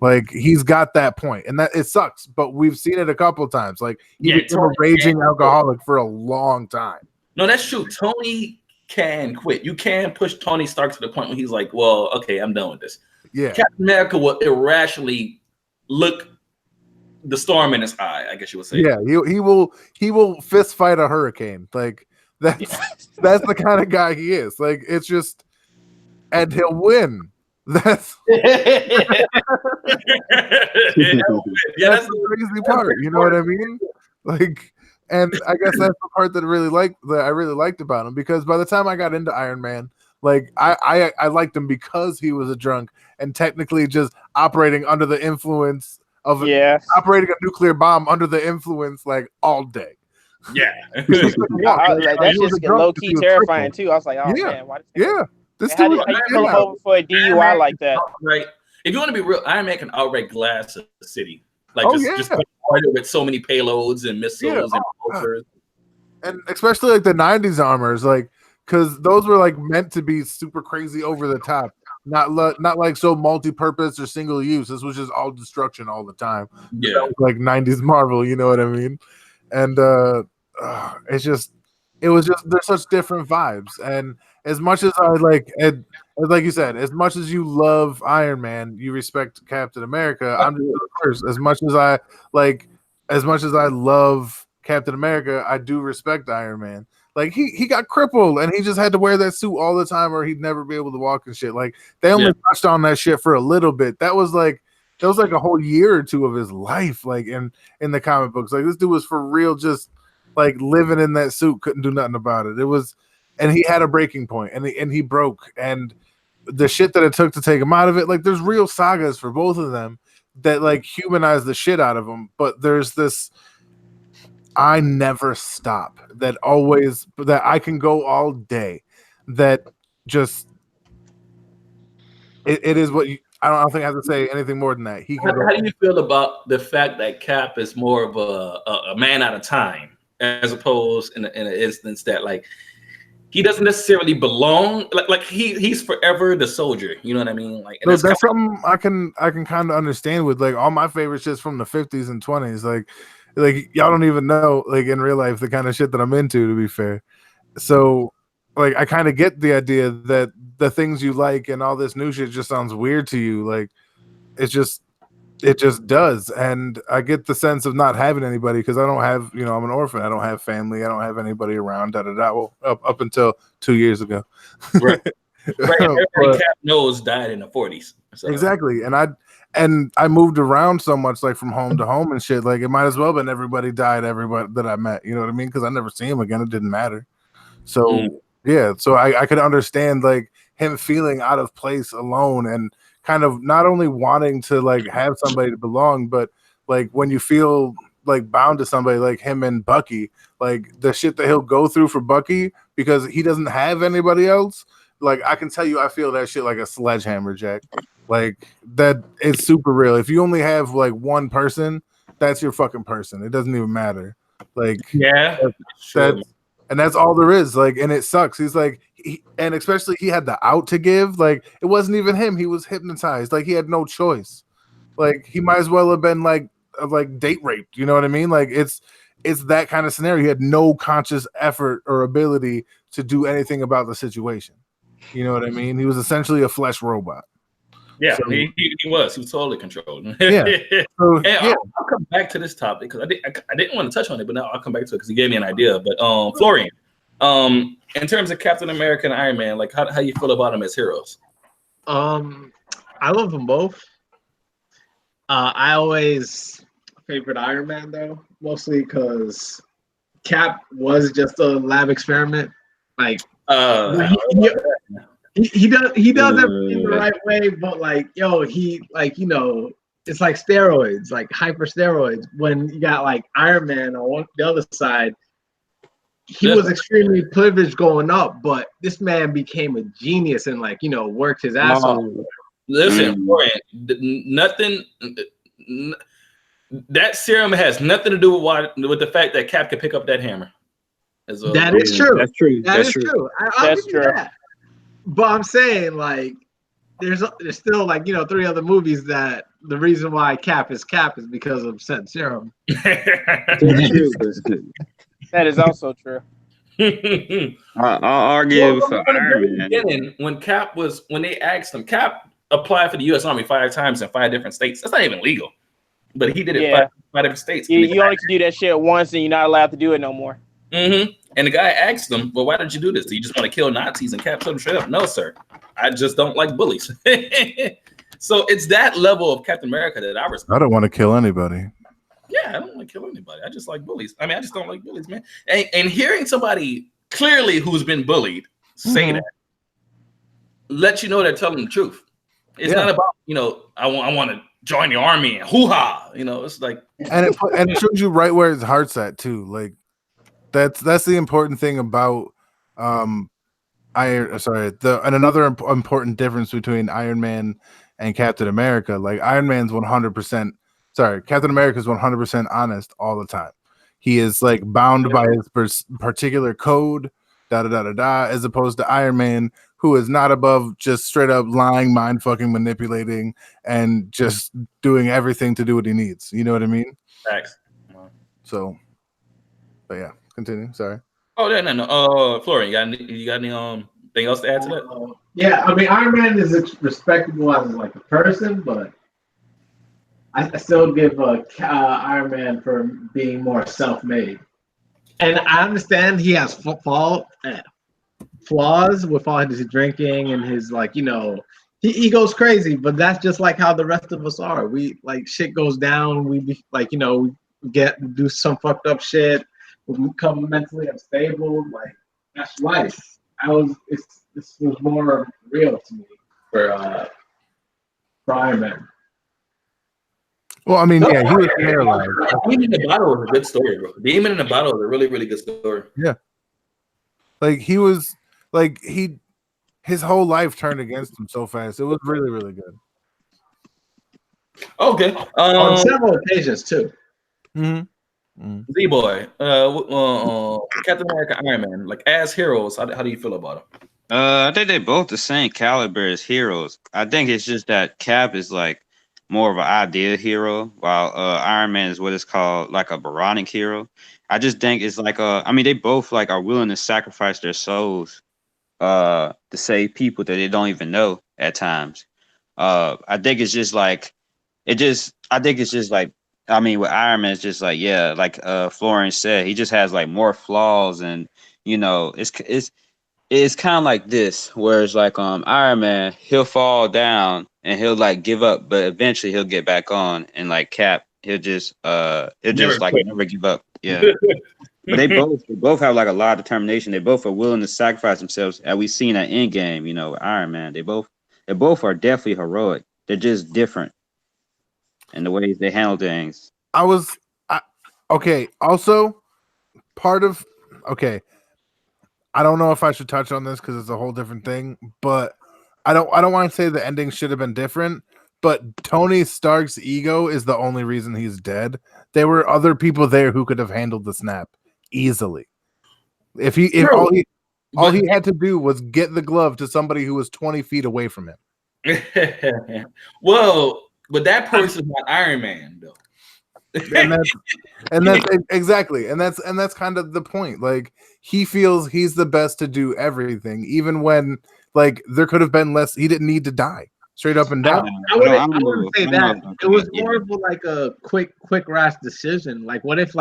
Speaker 2: Like, he's got that point, and that it sucks. But we've seen it a couple of times. Like, he became a raging alcoholic for a long time.
Speaker 1: No, that's true. Tony can quit. You can push Tony Stark to the point where he's like, "Well, okay, I'm done with this."
Speaker 2: Yeah,
Speaker 1: Captain America will irrationally look the storm in his eye. I guess you would say.
Speaker 2: Yeah, he will fist fight a hurricane. Like that's the kind of guy he is. Like, it's just, and he'll win. That's
Speaker 1: yeah,
Speaker 2: that's the crazy part. You know what I mean? Like, and I guess that's the part that I really liked about him, because by the time I got into Iron Man, like I liked him because he was a drunk and technically just operating under the influence of operating a nuclear bomb under the influence like all day.
Speaker 1: Yeah,
Speaker 4: that's just low key terrifying too. I was like, oh man, why?
Speaker 2: This
Speaker 4: how do you pull over for a DUI like that?
Speaker 1: Right. If you want to be real, Iron Man can outright glass a city. Like just with so many payloads and missiles and bolters.
Speaker 2: And especially like the 90s armors, like, because those were like meant to be super crazy over the top, not like so multi-purpose or single use. This was just all destruction all the time.
Speaker 1: Yeah,
Speaker 2: that was like 90s Marvel, you know what I mean? And it was just there's such different vibes. And as much as I like you said, as much as you love Iron Man, you respect Captain America. I'm just the first. As much as I love Captain America, I do respect Iron Man. Like, he got crippled and he just had to wear that suit all the time or he'd never be able to walk and shit. Like, they only touched on that shit for a little bit. That was like a whole year or two of his life, like in the comic books. Like, this dude was for real, just like living in that suit, couldn't do nothing about it. It was, and he had a breaking point, and he broke, and the shit that it took to take him out of it. Like, there's real sagas for both of them that like humanize the shit out of him. But there's this I never stop that I can go all day. That just it is what you. I don't think I have to say anything more than that.
Speaker 1: How do you feel about the fact that Cap is more of a man out of time, as opposed in an instance that like he doesn't necessarily belong, like he's forever the soldier. You know what I mean? Like
Speaker 2: that's something I can kind of understand with like all my favorite shits from the 50s and 20s. Like y'all don't even know like in real life the kind of shit that I'm into. To be fair, so like I kind of get the idea that the things you like and all this new shit just sounds weird to you. Like it just does, and I get the sense of not having anybody because I don't have, I'm an orphan. I don't have family. I don't have anybody around. Well, up until 2 years ago.
Speaker 1: Right. Everybody Cap knows died in the 40s. So.
Speaker 2: Exactly, and I moved around so much, like from home to home and shit. Like it might as well have been everybody died, everybody that I met. You know what I mean? Because I never see him again. It didn't matter. So yeah, so I could understand like him feeling out of place alone and kind of not only wanting to like have somebody to belong, but like when you feel like bound to somebody like him and Bucky, like the shit that he'll go through for Bucky because he doesn't have anybody else. Like I can tell you, I feel that shit like a sledgehammer, Jack. Like that it's super real. If you only have like one person, that's your fucking person. It doesn't even matter. Like and that's all there is. Like, and it sucks. He's like, and especially he had the out to give. Like, it wasn't even him. He was hypnotized. Like, he had no choice. Like, he might as well have been like date raped. You know what I mean? Like, it's that kind of scenario. He had no conscious effort or ability to do anything about the situation. You know what I mean? He was essentially a flesh robot.
Speaker 1: Yeah, so, he was totally controlled.
Speaker 2: Yeah. So,
Speaker 1: I'll come back to this topic because I didn't want to touch on it, but now I'll come back to it because he gave me an idea. But Florian, in terms of Captain America and Iron Man, like how you feel about them as heroes?
Speaker 3: I love them both. I always favorite Iron Man though, mostly because Cap was just a lab experiment. Like he does everything the right way, but like he like it's like steroids, like hyper steroids. When you got like Iron Man on the other side, he was extremely privileged going up, but this man became a genius and like worked his ass off.
Speaker 1: Listen, nothing. That serum has nothing to do with the fact that Cap could pick up that hammer.
Speaker 3: That is true. That's true.
Speaker 4: That's true.
Speaker 3: That's true. That. But I'm saying like there's still like 3 other movies that the reason why Cap is because of said serum.
Speaker 4: That's true. That is also true.
Speaker 5: I'll argue for Iron Man.
Speaker 1: When they asked him, Cap applied for the U.S. Army 5 times in 5 different states. That's not even legal, but he did it 5 different states.
Speaker 4: You only can do that shit once, and you're not allowed to do it no more.
Speaker 1: Mm-hmm. And the guy asked him, "Well, why did you do this? Do you just want to kill Nazis?" And Cap told him straight up, "No, sir. I just don't like bullies." So it's that level of Captain America that I respect.
Speaker 2: I don't want to kill anybody.
Speaker 1: Yeah, I don't want to kill anybody. I just like bullies. I mean, I just don't like bullies, man. And hearing somebody clearly who's been bullied say that lets you know they're telling the truth. It's not about I want to join the army and hoo-ha. It's like
Speaker 2: and it shows you right where his heart's at too. Like that's the important thing about and another important difference between Iron Man and Captain America. Like Iron Man's 100%. Sorry, Captain America is 100% honest all the time. He is like bound by his particular code, as opposed to Iron Man, who is not above just straight up lying, mind fucking manipulating, and just doing everything to do what he needs. You know what I mean?
Speaker 1: Thanks.
Speaker 2: So, but yeah, continue. Sorry.
Speaker 1: Oh, no. Florian, you got any thing else to add to that?
Speaker 3: Yeah, I mean, Iron Man is respectable as like a person, but I still give Iron Man for being more self-made. And I understand he has flaws with all his drinking and his he goes crazy, but that's just like how the rest of us are. We like shit goes down. We be like we do some fucked up shit. We become mentally unstable. Like that's life. This was more real to me for Iron Man.
Speaker 2: Well, I mean, yeah, he was paralyzed.
Speaker 1: Demon in the Bottle was a good story, bro. Demon in the Bottle is a really, really good story.
Speaker 2: Yeah. Like he was like his whole life turned against him so fast. It was really, really good.
Speaker 1: Okay.
Speaker 3: On several occasions too.
Speaker 1: Z-Boy, Captain America, Iron Man, like as heroes, how do you feel about them?
Speaker 6: I think they're both the same caliber as heroes. I think it's just that Cap is like more of an ideal hero, while Iron Man is what is called like a Byronic hero. I just think it's like I mean, they both like are willing to sacrifice their souls to save people that they don't even know at times. I think it's just like I mean, with Iron Man, it's just like, yeah, like Florence said, he just has like more flaws, and you know, it's kind of like this, where it's like Iron Man, he'll fall down and he'll like give up, but eventually he'll get back on, and like Cap, he'll just like never give up. Yeah. But they both have like a lot of determination. They both are willing to sacrifice themselves, as we've seen at Endgame, you know, Iron Man. They both are definitely heroic. They're just different in the ways they handle things.
Speaker 2: Okay. Also, I don't know if I should touch on this because it's a whole different thing, but I don't want to say the ending should have been different, but Tony Stark's ego is the only reason he's dead. There were other people there who could have handled the snap easily. If all he had to do was get the glove to somebody who was 20 feet away from him.
Speaker 1: Well, but that person's not Iron Man though.
Speaker 2: and that's exactly, and that's kind of the point. Like, he feels he's the best to do everything, even when like there could have been less. He didn't need to die, straight up and down.
Speaker 3: I wouldn't say that. It was more of like a quick rash decision. Like, what if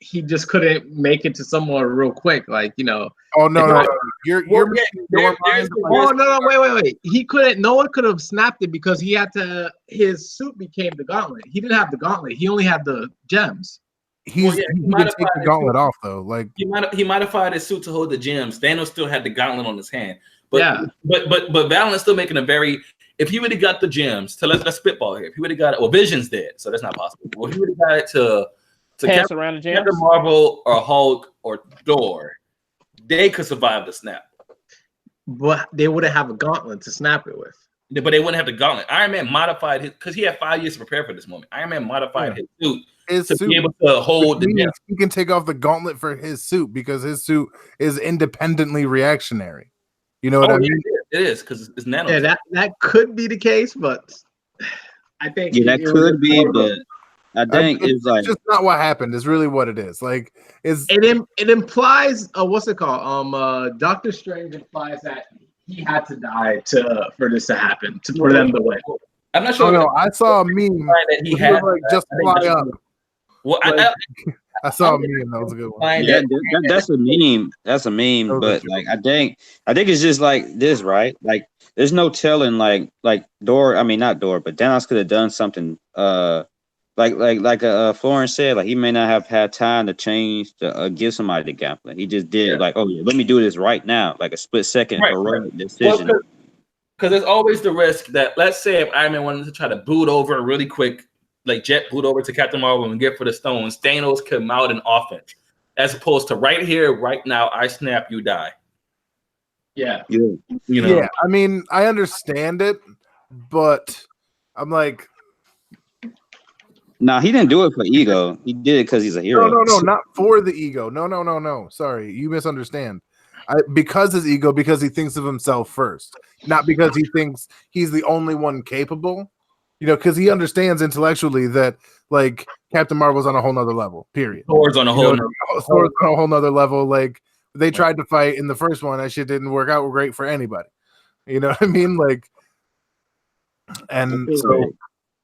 Speaker 3: he just couldn't make it to somewhere real quick, like, you know.
Speaker 2: Oh no. Wait.
Speaker 3: He couldn't. No one could have snapped it because he had to. His suit became the gauntlet. He didn't have the gauntlet. He only had the gems.
Speaker 2: He could take the gauntlet off though. Like
Speaker 1: he modified his suit to hold the gems. Thanos still had the gauntlet on his hand. But Valent's still making a very. If he would have got the gems, let's spitball here. If he would have got it, well, Vision's dead, so that's not possible. Well, he would have got it to
Speaker 4: pass around the gems.
Speaker 1: Captain Marvel or Hulk or Thor, they could survive the snap.
Speaker 3: But they wouldn't have a gauntlet to snap it with.
Speaker 1: But they wouldn't have the gauntlet. Iron Man modified his, because he had 5 years to prepare for this moment. Iron Man modified his suit to be able to hold the gems.
Speaker 2: He can take off the gauntlet for his suit because his suit is independently reactionary. You know what I mean?
Speaker 1: It is, because it's nano.
Speaker 3: Yeah, that could be the case, but I think
Speaker 6: that could be, but I think it's like
Speaker 2: just not what happened. Is really what it is. Like,
Speaker 3: it implies what's it called? Doctor Strange implies that he had to die for this to happen, for them to win.
Speaker 1: I'm not sure.
Speaker 2: Oh, no, I saw a meme
Speaker 1: that he had
Speaker 2: like, just fly up.
Speaker 1: Well,
Speaker 2: I saw a meme. That was a good one.
Speaker 6: Yeah, that's a meme. That's a meme. But like, I think it's just like this, right? Like, there's no telling. Like Dor. I mean, not Dor, but Thanos could have done something. Like Florence said, like, he may not have had time to change to give somebody the gauntlet. He just did like, oh yeah, let me do this right now, like a split second heroic decision.
Speaker 1: Because there's always the risk that, let's say, if Iron Man wanted to try to boot over really quick, like jet boot over to Captain Marvel and get for the stones, Thanos come out in offense, as opposed to right here, right now, I snap, you die.
Speaker 3: Yeah.
Speaker 1: You know.
Speaker 2: Yeah, I mean, I understand it, but I'm like,
Speaker 6: nah, he didn't do it for ego. He did it because he's a hero.
Speaker 2: No, not for the ego. No. Sorry, you misunderstand. Because his ego, because he thinks of himself first, not because he thinks he's the only one capable. You know, because he understands intellectually that, like, Captain Marvel's on a whole nother level. Period.
Speaker 1: Thor's on a whole
Speaker 2: nother level. Like, they tried to fight in the first one, that shit didn't work out great for anybody. You know what I mean? Like, and so.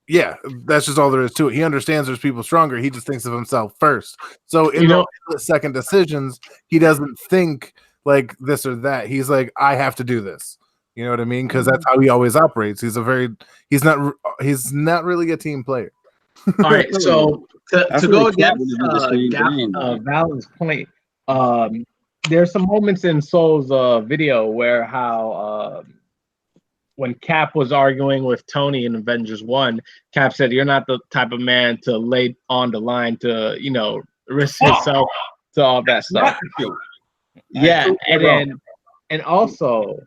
Speaker 2: Yeah, that's just all there is to it. He understands there's people stronger. He just thinks of himself first. So in the second decisions, he doesn't think like this or that. He's like, I have to do this. You know what I mean? Because that's how he always operates. He's not really a team player.
Speaker 3: All right, so to go against Valen's point, there's some moments in Soul's video where how when Cap was arguing with Tony in Avengers 1, Cap said, "You're not the type of man to lay on the line to, risk himself to all that stuff." Yeah, and also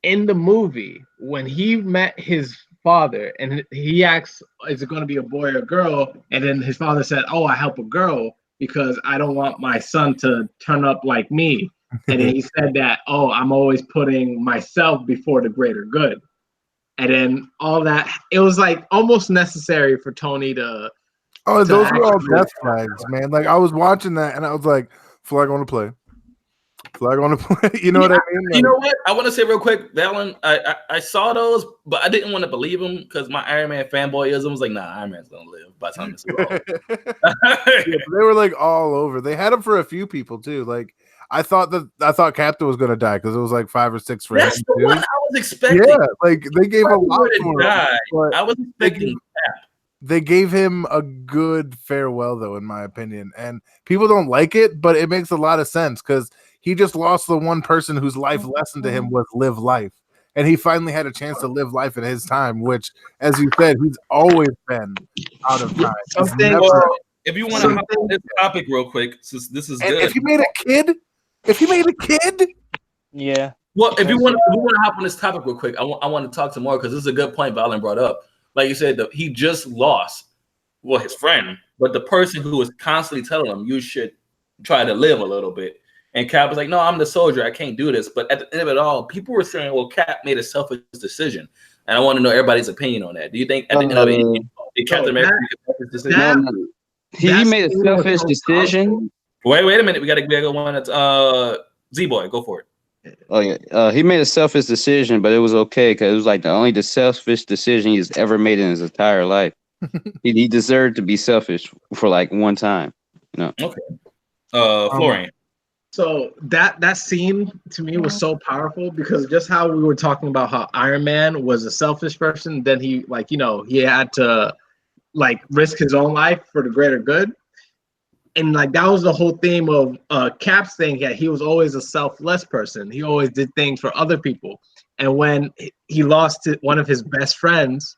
Speaker 3: in the movie when he met his father and he asks, "Is it going to be a boy or a girl?" And then his father said, "Oh, I help a girl because I don't want my son to turn up like me." And then he said that, "Oh, I'm always putting myself before the greater good." And then all that, it was like almost necessary for Tony to.
Speaker 2: Oh, those were all death flags, man. Like I was watching that and I was like, flag on the play. Flag on the play. You know what I mean? Like,
Speaker 1: you know what? I want to say real quick, Valen, I saw those, but I didn't want to believe them because my Iron Man fanboyism was like, nah, Iron Man's gonna live by the time this is over.
Speaker 2: Yeah, they were like all over. They had them for a few people too. Like I thought Captain was gonna die because it was like 5 or 6 for
Speaker 1: That's
Speaker 2: him.
Speaker 1: the one I was expecting.
Speaker 2: Yeah, like they gave a lot for him.
Speaker 1: I was expecting Cap.
Speaker 2: They gave him a good farewell, though, in my opinion. And people don't like it, but it makes a lot of sense because he just lost the one person whose life lesson to him was live life. And he finally had a chance to live life in his time, which, as you said, he's always been out of time.
Speaker 1: If you want to hop on this topic real quick, since this is good.
Speaker 2: If you made a kid,
Speaker 4: yeah.
Speaker 1: Well, if you want to hop on this topic real quick, I want to talk some more because this is a good point Valen brought up. Like you said, he just lost, his friend, but the person who was constantly telling him, you should try to live a little bit. And Cap was like, no, I'm the soldier. I can't do this. But at the end of it all, people were saying, well, Cap made a selfish decision. And I want to know everybody's opinion on that. Do you think at the end of it, did Captain America make a selfish decision?
Speaker 6: He made a selfish decision.
Speaker 1: Wait a minute. We gotta go one that's Z-Boy, go for it.
Speaker 6: Oh yeah, he made a selfish decision, but it was okay because it was like the selfish decision he's ever made in his entire life. he deserved to be selfish for like one time,
Speaker 1: Okay. Florian.
Speaker 3: So that scene to me was so powerful because just how we were talking about how Iron Man was a selfish person, then he he had to risk his own life for the greater good. And that was the whole theme of Cap's thing. Yeah, he was always a selfless person. He always did things for other people. And when he lost one of his best friends,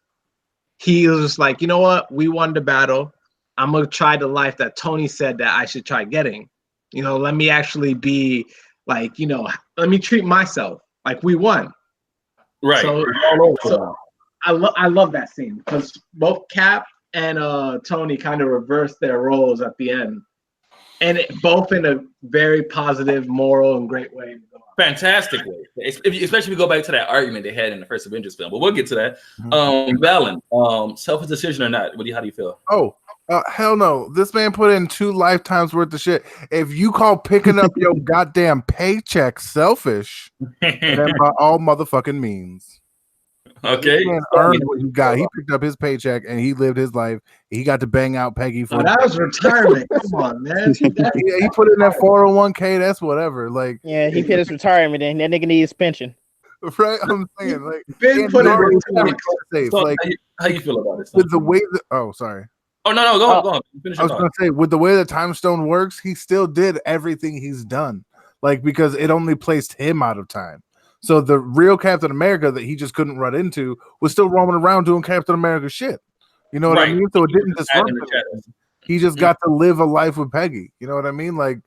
Speaker 3: he was just like, you know what? We won the battle. I'm gonna try the life that Tony said that I should try getting. Let me actually be let me treat myself like we won.
Speaker 1: Right.
Speaker 3: So I love that scene because both Cap and Tony kind of reversed their roles at the end, and both in a very positive, moral, and great way.
Speaker 1: Fantastic way, especially if we go back to that argument they had in the first Avengers film. But we'll get to that. Valen, selfish decision or not? How do you feel?
Speaker 2: Oh, hell no! This man put in 2 lifetimes worth of shit. If you call picking up your goddamn paycheck selfish, then by all motherfucking means.
Speaker 1: Okay.
Speaker 2: He earned what he got. He picked up his paycheck and he lived his life. He got to bang out Peggy for
Speaker 3: that was retirement. Come on, man.
Speaker 2: He put in that 401k. That's whatever. Like,
Speaker 4: yeah, he paid his retirement in. That nigga needs his pension.
Speaker 2: Right? I'm saying, like,
Speaker 3: Ben put
Speaker 2: it
Speaker 1: So
Speaker 2: like,
Speaker 1: how you feel about it?
Speaker 2: with the way that, oh, sorry.
Speaker 1: Oh no, go on. Finish
Speaker 2: I was gonna say, with the way the time stone works, he still did everything he's done. Like, because it only placed him out of time. So the real Captain America that he just couldn't run into was still roaming around doing Captain America shit. You know what I mean? So it didn't disrupt him. He just got to live a life with Peggy. You know what I mean? Like,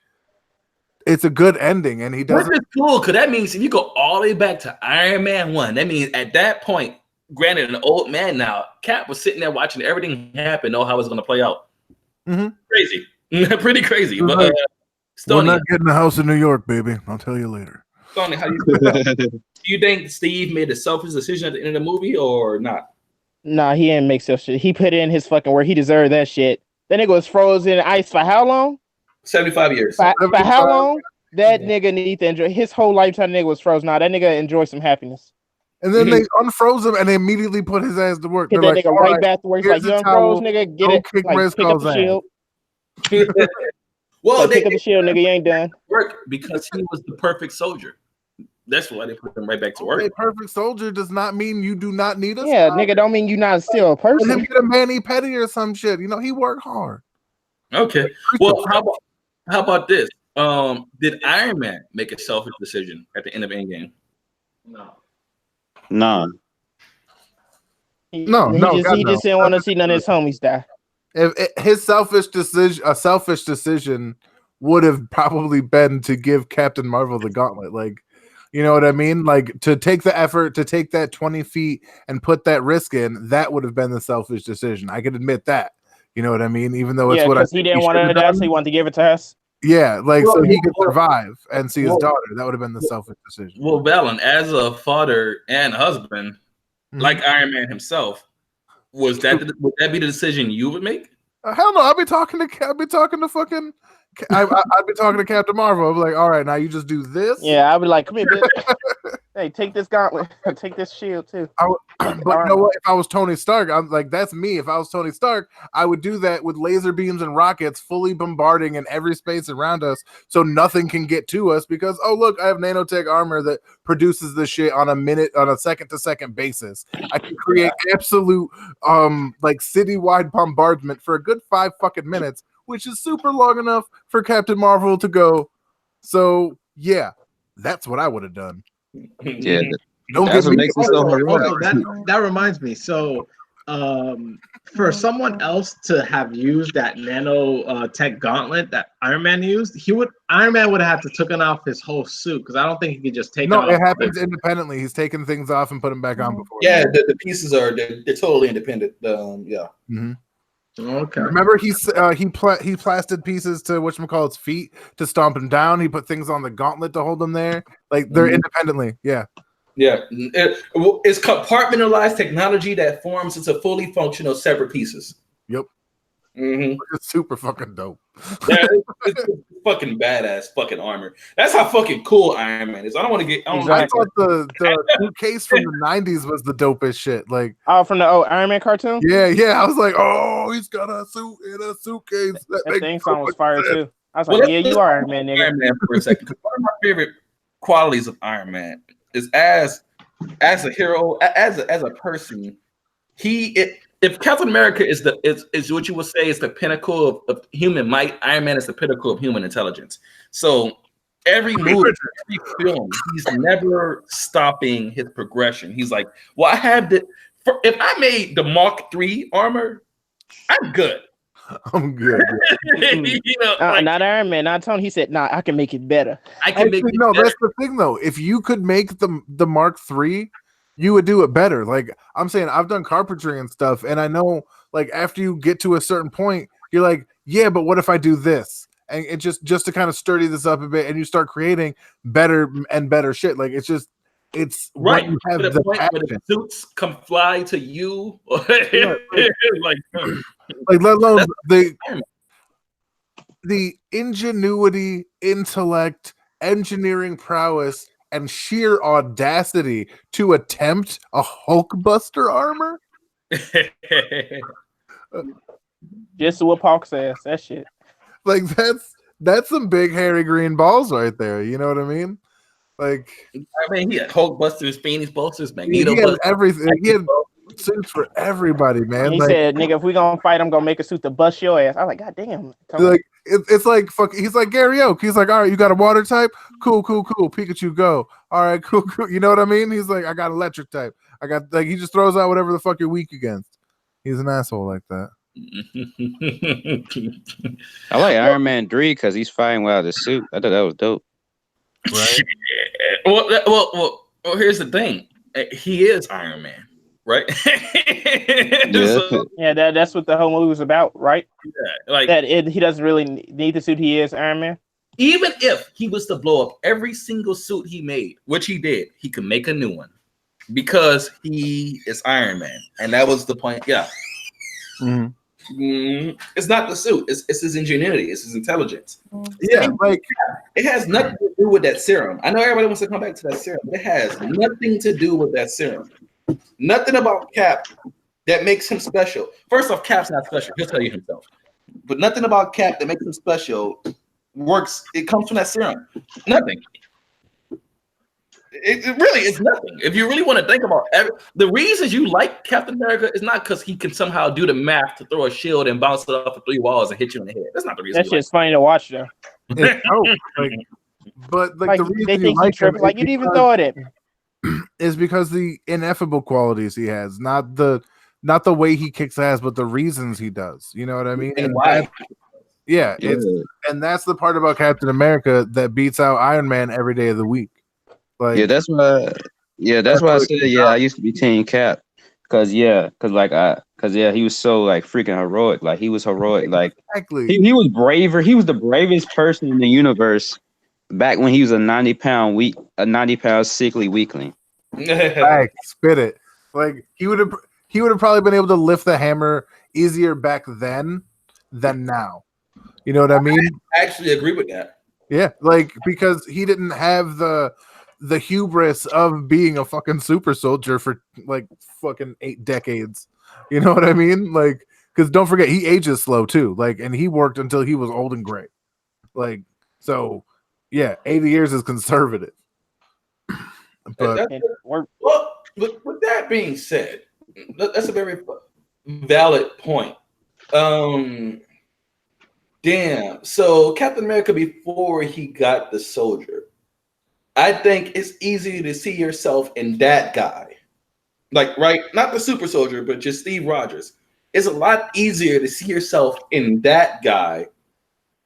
Speaker 2: it's a good ending, and he does.
Speaker 1: Which is cool, because that means if you go all the way back to Iron Man 1, that means at that point, granted, an old man now, Cap was sitting there watching everything happen, know how it's going to play out. Crazy. Pretty crazy. But
Speaker 2: we're not getting a house in New York, baby. I'll tell you later.
Speaker 1: Stoney, how you feel? Do you think Steve made a selfish decision at the end of the movie or not?
Speaker 4: Nah, he didn't make selfish shit. He put in his fucking work. He deserved that shit. That nigga was frozen in ice for how long?
Speaker 1: 75 years.
Speaker 4: For how long? That nigga need to enjoy his whole lifetime. Nigga was frozen. Nah, that nigga enjoy some happiness.
Speaker 2: And then they unfroze him and they immediately put his ass to work.
Speaker 4: Hit that nigga right back to work. He's like, you unfroze, nigga. Get it. Like, pick up the shield.
Speaker 1: Well,
Speaker 4: pick up the shield, nigga. You ain't done.
Speaker 1: Work because he was the perfect soldier. That's why they put him right back to work.
Speaker 2: A perfect soldier does not mean you do not need us.
Speaker 4: Yeah, nigga, don't mean you not still a person.
Speaker 2: Let him get a Manny Petty or some shit. You know, he worked hard.
Speaker 1: Okay. Well, how about this? Did Iron Man make a selfish decision at the end of Endgame?
Speaker 3: No.
Speaker 6: No.
Speaker 4: He
Speaker 2: God,
Speaker 4: just didn't want to see none of his homies die.
Speaker 2: His a selfish decision would have probably been to give Captain Marvel the gauntlet. Like, you know what I mean? Like, to take the effort to take that 20 feet and put that risk in, that would have been the selfish decision. I can admit that. You know what I mean? Even though it's what I think
Speaker 4: he didn't want to die, so he wanted to give it to us.
Speaker 2: Yeah, like so he could survive and see his daughter. That would have been the selfish decision.
Speaker 1: Well, Valen, as a father and husband, like Iron Man himself, would that be the decision you would make?
Speaker 2: Hell no! I'd be talking to Captain Marvel. I'd be like, all right, now you just do this.
Speaker 4: Yeah, I'd be like, come here, bitch. Hey, take this gauntlet. Take this shield too.
Speaker 2: But you know what? If I was Tony Stark, I'm like, that's me. If I was Tony Stark, I would do that with laser beams and rockets fully bombarding in every space around us so nothing can get to us because, oh, look, I have nanotech armor that produces this shit on a second-to-second basis. I can create absolute like citywide bombardment for a good 5 fucking minutes, which is super long enough for Captain Marvel to go. So, yeah, that's what I would have done.
Speaker 6: Yeah,
Speaker 3: that's what makes it so hard. That reminds me. So, for someone else to have used that nano tech gauntlet that Iron Man used, Iron Man would have to taken off his whole suit because I don't think he could just take it off.
Speaker 2: No, it happens independently. He's taking things off and put them back on before.
Speaker 1: Yeah, the pieces they're totally independent. Yeah.
Speaker 2: Mm-hmm.
Speaker 3: Okay.
Speaker 2: Remember, he plastered pieces to whatchamacallit's feet to stomp him down. He put things on the gauntlet to hold him there. Like they're independently. Yeah.
Speaker 1: Yeah. It's compartmentalized technology that forms into fully functional separate pieces.
Speaker 2: Yep.
Speaker 1: Mm-hmm.
Speaker 2: It's super fucking dope.
Speaker 1: Yeah, it's fucking badass fucking armor. That's how fucking cool Iron Man is. I don't want to get.
Speaker 2: I thought the case from the 90s was the dopest shit. Like,
Speaker 4: from the Iron Man cartoon.
Speaker 2: Yeah. I was like, oh, he's got a suit in a suitcase.
Speaker 4: That thing song was fire too. I was like, yeah, you are Iron Man, nigga. Iron Man
Speaker 1: for a second. One of my favorite qualities of Iron Man is as a hero, as a person, if Captain America is what you would say is the pinnacle of human might, Iron Man is the pinnacle of human intelligence. So every movie, every film, he's never stopping his progression. He's like, well, I have if I made the Mark III armor, I'm good.
Speaker 2: I'm good.
Speaker 4: Not Iron Man, not Tony. He said, "Nah, I can make it better.
Speaker 1: I can make it
Speaker 2: no,
Speaker 1: better."
Speaker 2: That's the thing, though. If you could make the Mark III, you would do it better. Like I'm saying, I've done carpentry and stuff, and I know, like after you get to a certain point, you're like, yeah, but what if I do this? And it just to kind of sturdy this up a bit, and you start creating better and better shit. Like it's
Speaker 1: right.
Speaker 2: You have
Speaker 1: to the point where the suits come fly to you, like
Speaker 2: let alone the ingenuity, intellect, engineering prowess, and sheer audacity to attempt a Hulkbuster armor.
Speaker 4: Just what Paul says. That shit.
Speaker 2: Like that's some big hairy green balls right there. You know what I mean? Like,
Speaker 1: I mean, he had Hulkbusters, Phoenix Busters, Magneto.
Speaker 2: He had everything. He had suits for everybody, man.
Speaker 4: He said, "Nigga, if we gonna fight, I'm gonna make a suit to bust your ass." I was like, "God damn!"
Speaker 2: Like it's like fuck. He's like Gary Oak. He's like, "All right, you got a water type? Cool. Pikachu, go. All right, cool. You know what I mean?" He's like, "I got electric type. I got like." He just throws out whatever the fuck you're weak against. He's an asshole like that.
Speaker 6: I like Iron Man 3 because he's fighting without the suit. I thought that was dope.
Speaker 2: Right.
Speaker 1: Well, here's the thing. He is Iron Man, right?
Speaker 4: That's what the whole movie was about, right?
Speaker 1: Yeah, like
Speaker 4: he doesn't really need the suit. He is Iron Man.
Speaker 1: Even if he was to blow up every single suit he made, which he did, he could make a new one because he is Iron Man, and that was the point. Yeah.
Speaker 2: Mm-hmm.
Speaker 1: It's not the suit. It's his ingenuity. It's his intelligence.
Speaker 2: Yeah, like
Speaker 1: it has nothing to do with that serum. I know everybody wants to come back to that serum, but it has nothing to do with that serum. Nothing about Cap that makes him special. First off, Cap's not special. He'll tell you himself. But nothing about Cap that makes him special works. It comes from that serum. Nothing. It really is nothing. If you really want to think about the reasons you like Captain America is not because he can somehow do the math to throw a shield and bounce it off of 3 walls and hit you in the head. That's not the reason.
Speaker 4: That shit's funny to watch, though.
Speaker 2: But the reason
Speaker 4: they think you tripping, like you didn't even throw it at me.
Speaker 2: is because the ineffable qualities he has, not the way he kicks ass, but the reasons he does. You know what I mean?
Speaker 1: And why?
Speaker 2: Yeah, and that's the part about Captain America that beats out Iron Man every day of the week. Like,
Speaker 6: yeah, that's why I said I used to be Team Cap, because he was so like freaking heroic. Like he was heroic. Like
Speaker 2: exactly,
Speaker 6: he was braver. He was the bravest person in the universe back when he was a 90-pound sickly weakling.
Speaker 2: Spit it. Like he would have probably been able to lift the hammer easier back then than now. You know what I mean?
Speaker 1: I actually agree with that.
Speaker 2: Yeah, like because he didn't have the hubris of being a fucking super soldier for like fucking 8 decades. You know what I mean? Like, because don't forget he ages slow too. Like, and he worked until he was old and gray. Like, so yeah, 80 years is conservative. But
Speaker 1: well, with that being said, that's a very valid point. Damn. So Captain America, before he got the soldier, I think it's easy to see yourself in that guy. Like, right? Not the super soldier, but just Steve Rogers. It's a lot easier to see yourself in that guy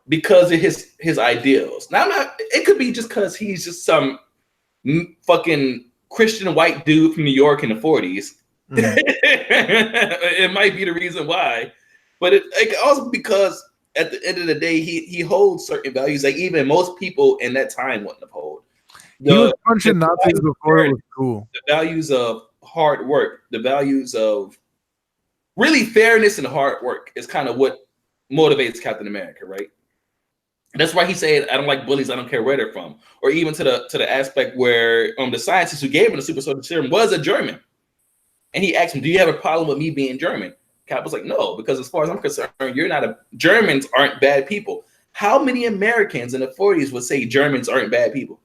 Speaker 1: because of his ideals. Now, it could be just because he's just some fucking Christian white dude from New York in the 40s. Mm-hmm. It might be the reason why. But it also because at the end of the day, he holds certain values like even most people in that time wouldn't have hold. He was punching Nazis before it was cool. The values of hard work, the values of really fairness and hard work is kind of what motivates Captain America, right? That's why he said, "I don't like bullies. I don't care where they're from." Or even to the aspect where the scientist who gave him the super soldier serum was a German, and he asked him, "Do you have a problem with me being German?" Cap was like, "No, because as far as I'm concerned, you're not Germans aren't bad people." How many Americans in the 40s would say Germans aren't bad people?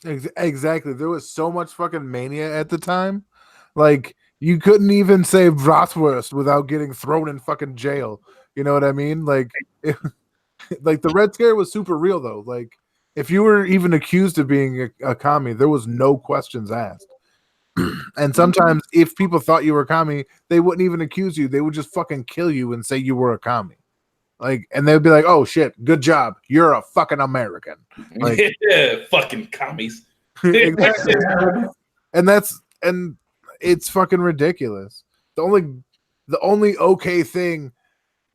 Speaker 2: Exactly. There was so much fucking mania at the time. Like, you couldn't even say Bratwurst without getting thrown in fucking jail. You know what I mean? Like, like the Red Scare was super real, though. Like, if you were even accused of being a commie, there was no questions asked. And sometimes if people thought you were a commie, they wouldn't even accuse you. They would just fucking kill you and say you were a commie. Like, and they'd be like, "Oh shit, good job. You're a fucking American." Like,
Speaker 1: yeah, fucking commies.
Speaker 2: Exactly. and it's fucking ridiculous. The only okay thing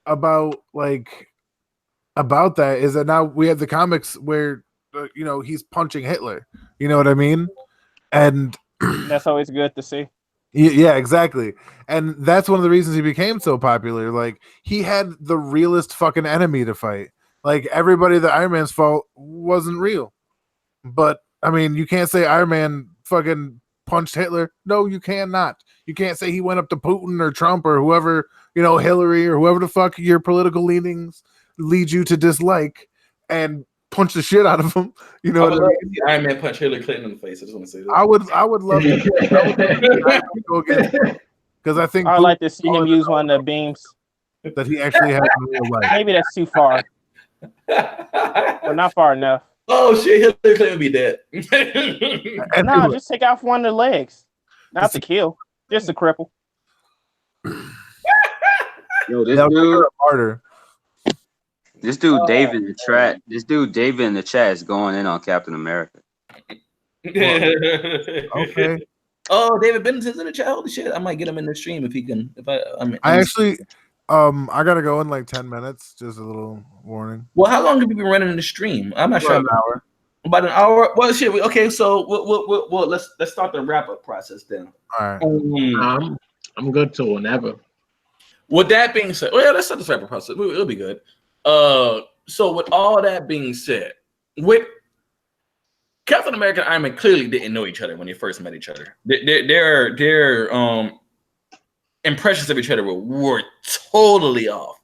Speaker 2: about that is that now we have the comics where he's punching Hitler. You know what I mean? And
Speaker 4: that's always good to see.
Speaker 2: Yeah, exactly. And that's one of the reasons he became so popular. Like, he had the realest fucking enemy to fight. Like, everybody that Iron Man's fought wasn't real. But, I mean, you can't say Iron Man fucking punched Hitler. No, you cannot. You can't say he went up to Putin or Trump or whoever, Hillary or whoever the fuck your political leanings lead you to dislike and punch the shit out of him. You know what I mean?
Speaker 1: Iron Man punch Hillary Clinton in the face. I just want to say that.
Speaker 2: I would love to go against because I think
Speaker 4: I'd like to see him use one of the beams
Speaker 2: that he actually has in real life.
Speaker 4: Maybe that's too far. Or not far enough.
Speaker 1: Oh shit, Hillary Clinton would be dead.
Speaker 4: No, just take off one of the legs. Not to kill, just to cripple.
Speaker 6: Yo, this dude harder. This dude David in the chat is going in on Captain America.
Speaker 2: Okay.
Speaker 1: Oh, David Bennington's in the chat. Holy shit! I might get him in the stream if he can.
Speaker 2: I actually, I gotta go in like 10 minutes. Just a little warning.
Speaker 1: Well, how long have you been running the stream? I'm not sure.
Speaker 2: An hour.
Speaker 1: About an hour. Well, shit. Okay, so we'll let's start the wrap up process then.
Speaker 2: All right.
Speaker 3: I'm good till whenever.
Speaker 1: With that being said, well, yeah, let's start the wrap up process. It'll be good. So with all that being said, with Captain America and Iron Man clearly didn't know each other when they first met each other. Their impressions of each other were totally off.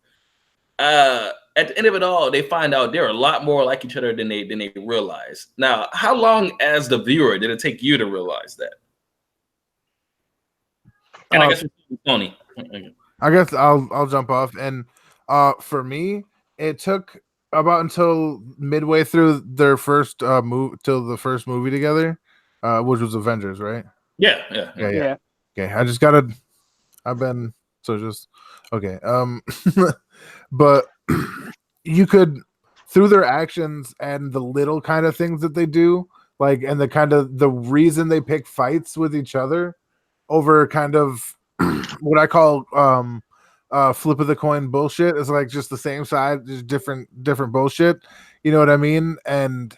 Speaker 1: At the end of it all, they find out they're a lot more like each other than they realize. Now, how long as the viewer did it take you to realize that? And I guess Tony.
Speaker 2: I guess I'll jump off. And for me, it took about until midway through their first till the first movie together which was Avengers, right?
Speaker 1: Yeah.
Speaker 2: Okay, I just gotta. I've been okay. But you could, through their actions and the little kind of things that they do, like, and the kind of the reason they pick fights with each other over kind of what I call flip of the coin bullshit. It's like just the same side, just different bullshit. You know what I mean? And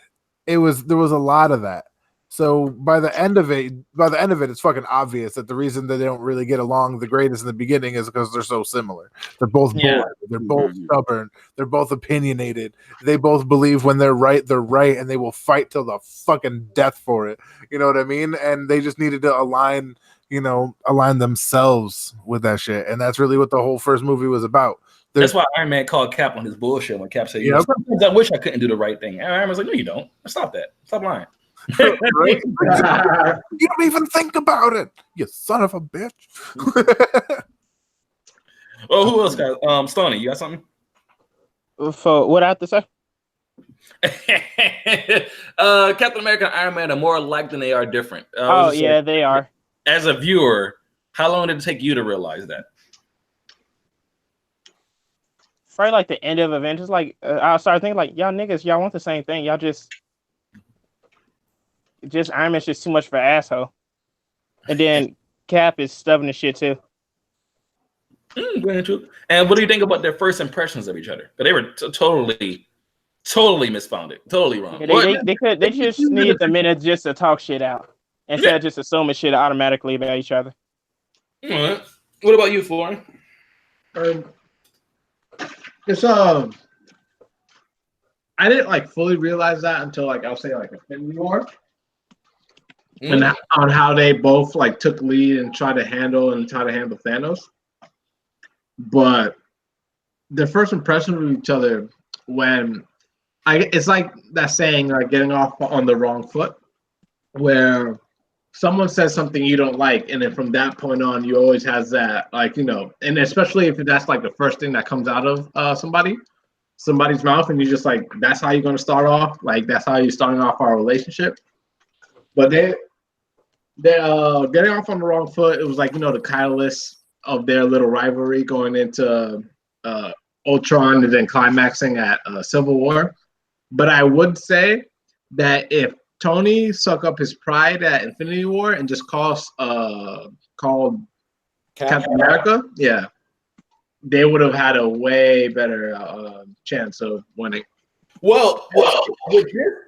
Speaker 2: there was a lot of that. So by the end of it, it's fucking obvious that the reason that they don't really get along the greatest in the beginning is because they're so similar. They're both bold, they're both stubborn, they're both opinionated. They both believe when they're right, and they will fight till the fucking death for it. You know what I mean? And they just needed to align themselves with that shit. And that's really what the whole first movie was about.
Speaker 1: That's why Iron Man called Cap on his bullshit when Cap said, sometimes I wish I couldn't do the right thing. And Iron Man was like, no, you don't. Stop that. Stop lying.
Speaker 2: Right? You don't even think about it, you son of a bitch.
Speaker 1: Well, who else got Stoney, you got something?
Speaker 4: For what I have to say?
Speaker 1: Captain America and Iron Man are more alike than they are different.
Speaker 4: They are.
Speaker 1: As a viewer, how long did it take you to realize that?
Speaker 4: Probably like the end of Avengers. Like I started thinking, like, y'all niggas, y'all want the same thing. Y'all just Iron Man's just too much for an asshole. And then Cap is stubborn as shit too.
Speaker 1: And what do you think about their first impressions of each other? Because they were totally misfounded, totally wrong.
Speaker 4: Yeah, they just needed the minute just to talk shit out instead of just assuming shit automatically about each other.
Speaker 1: All right. What about you, Florin?
Speaker 3: It's I didn't like fully realize that until like I'll say like Infinity War. And on how they both like took lead and tried to handle Thanos. But the first impression of each other when it's like that saying, like getting off on the wrong foot, where someone says something you don't like, and then from that point on, you always has that, like, and especially if that's like the first thing that comes out of somebody's mouth, and you just like, that's how you're gonna start off, like that's how you're starting off our relationship. But they're getting off on the wrong foot. It was like, the catalyst of their little rivalry going into Ultron and then climaxing at Civil War. But I would say that if Tony suck up his pride at Infinity War and just called Captain America, they would have had a way better chance of winning.
Speaker 1: Well,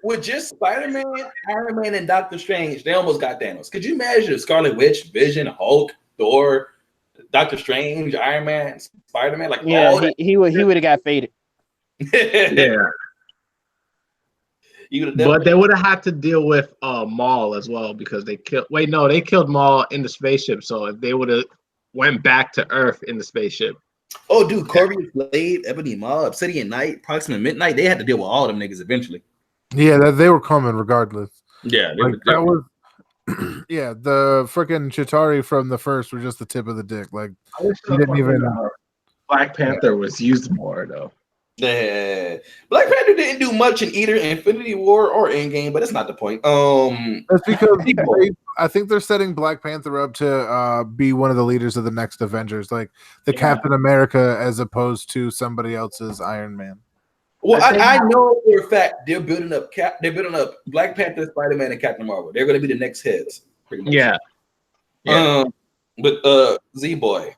Speaker 1: with just Spider-Man, Iron Man, and Doctor Strange, they almost got Thanos. Could you imagine Scarlet Witch, Vision, Hulk, Thor, Doctor Strange, Iron Man, Spider-Man? Like,
Speaker 4: he would have got faded.
Speaker 3: Yeah. But they would have had to deal with Maul as well, because they killed Maul in the spaceship. So if they would have went back to Earth in the spaceship.
Speaker 1: Oh, dude, Corvus Blade, Ebony Maw, Obsidian Knight, Proxima Midnight, they had to deal with all them niggas eventually.
Speaker 2: Yeah, they were coming regardless.
Speaker 1: Yeah,
Speaker 2: that was. Yeah, the freaking Chitauri from the first were just the tip of the dick. Like, he didn't even.
Speaker 3: Black Panther was used more though.
Speaker 1: Yeah, Black Panther didn't do much in either Infinity War or Endgame, but that's not the point.
Speaker 2: That's because I think they're setting Black Panther up to be one of the leaders of the next Avengers, like the Captain America, as opposed to somebody else's Iron Man.
Speaker 1: Well, I know for a fact they're building up Black Panther, Spider-Man, and Captain Marvel. They're going to be the next heads. Pretty much.
Speaker 3: Yeah.
Speaker 1: But Z-Boy,